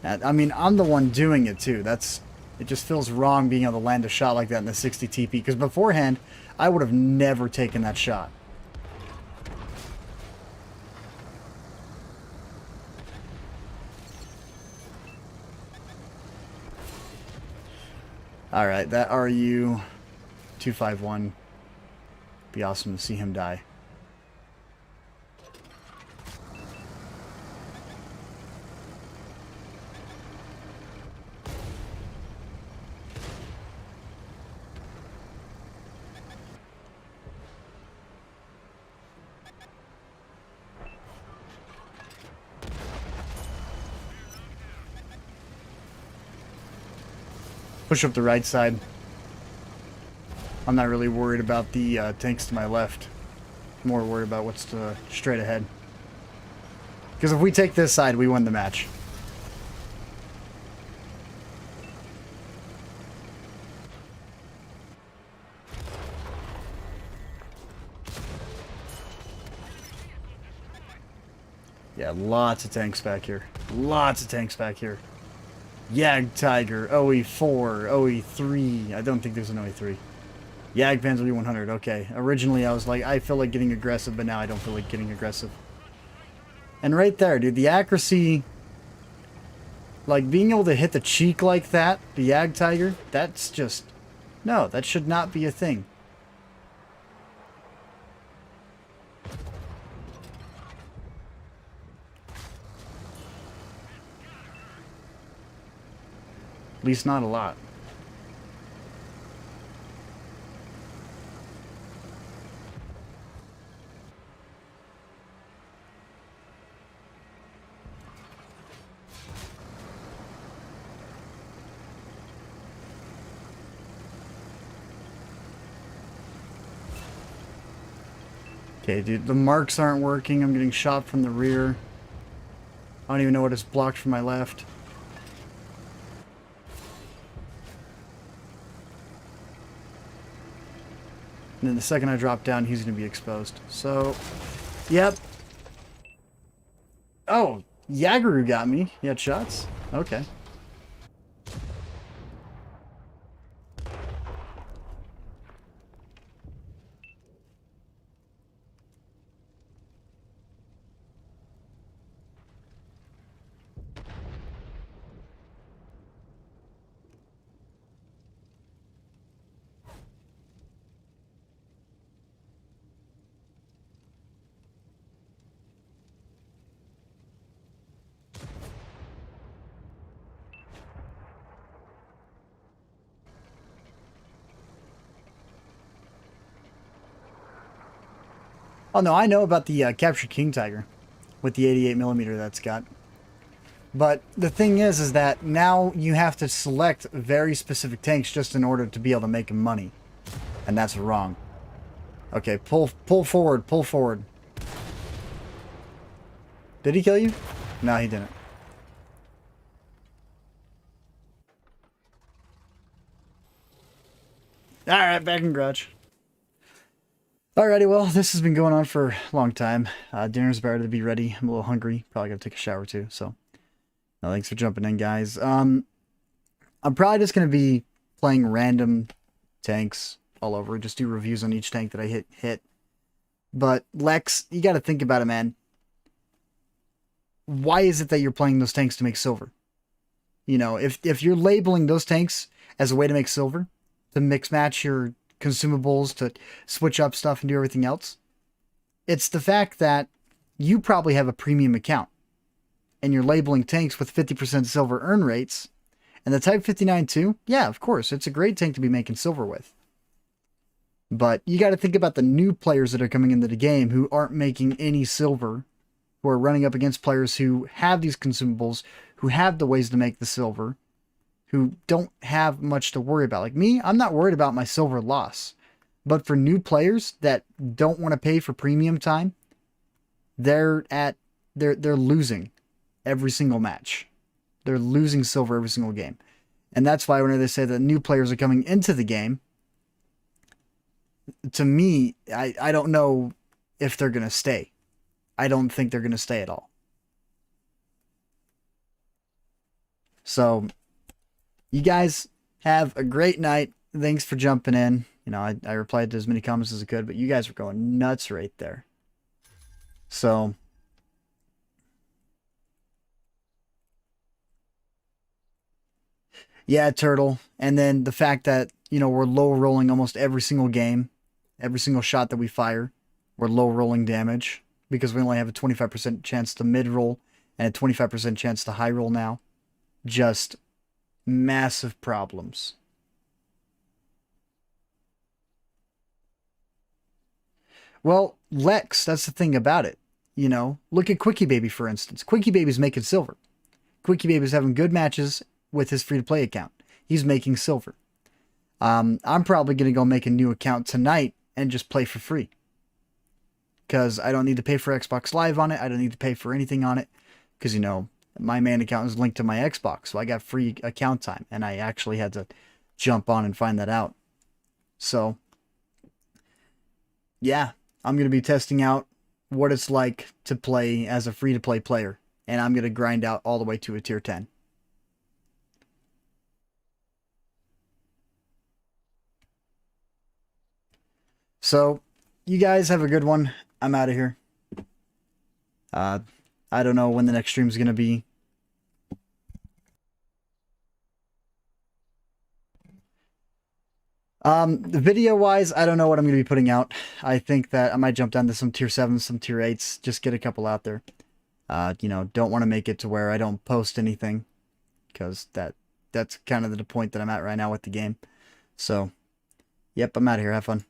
I mean, I'm the one doing it, too. It just feels wrong being able to land a shot like that in the 60 TP. Because beforehand, I would have never taken that shot. Alright, that RU 251. Be awesome to see him die. Push up the right side. I'm not really worried about the tanks to my left. More worried about what's straight ahead. Because if we take this side, we win the match. Yeah, lots of tanks back here. Lots of tanks back here. Yag Tiger, OE4, OE3. I don't think there's an OE3. Yag Panzer V100. Okay. Originally, I was like, I feel like getting aggressive, but now I don't feel like getting aggressive. And right there, dude, the accuracy, like being able to hit the cheek like that, the Yag Tiger, that's just, no, that should not be a thing. At least not a lot. Okay, dude, the marks aren't working. I'm getting shot from the rear. I don't even know what is blocked from my left. And then the second I drop down, he's going to be exposed. So, yep. Oh, Yagaru got me. He had shots? Okay. Oh no, I know about the Captured King Tiger with the 88mm that's got. But the thing is that now you have to select very specific tanks just in order to be able to make money. And that's wrong. Okay, pull forward, pull forward. Did he kill you? No, he didn't. Alright, back in garage. Alrighty, well, this has been going on for a long time. Dinner's about to be ready. I'm a little hungry. Probably gotta take a shower too, so. No, thanks for jumping in, guys. I'm probably just gonna be playing random tanks all over. Just do reviews on each tank that I hit. But, Lex, you gotta think about it, man. Why is it that you're playing those tanks to make silver? You know, if you're labeling those tanks as a way to make silver, to mix match your consumables, to switch up stuff and do everything else, it's the fact that you probably have a premium account and you're labeling tanks with 50% silver earn rates. And the Type 59 too, yeah, of course, it's a great tank to be making silver with. But you got to think about the new players that are coming into the game who aren't making any silver, who are running up against players who have these consumables, who have the ways to make the silver, who don't have much to worry about. Like me, I'm not worried about my silver loss. But for new players that don't want to pay for premium time, they're losing every single match. They're losing silver every single game. And that's why when they say that new players are coming into the game, to me, I don't know if they're going to stay. I don't think they're going to stay at all. So, you guys have a great night. Thanks for jumping in. You know, I replied to as many comments as I could, but you guys were going nuts right there. So, yeah, Turtle. And then the fact that, you know, we're low rolling almost every single game. Every single shot that we fire, we're low rolling damage because we only have a 25% chance to mid roll and a 25% chance to high roll now. Just massive problems. Well, Lex, that's the thing about it. You know, look at Quickie Baby, for instance. Quickie Baby's making silver. Quickie Baby's having good matches with his free-to-play account. He's making silver. I'm probably going to go make a new account tonight and just play for free. Because I don't need to pay for Xbox Live on it. I don't need to pay for anything on it. Because, you know, my main account is linked to my Xbox. So I got free account time. And I actually had to jump on and find that out. So, yeah. I'm going to be testing out what it's like to play as a free-to-play player. And I'm going to grind out all the way to a tier 10. So, you guys have a good one. I'm out of here. I don't know when the next stream is going to be. Video-wise, I don't know what I'm going to be putting out. I think that I might jump down to some tier 7s, some tier 8s, just get a couple out there. You know, don't want to make it to where I don't post anything, because that's kind of the point that I'm at right now with the game. So, yep, I'm out of here. Have fun.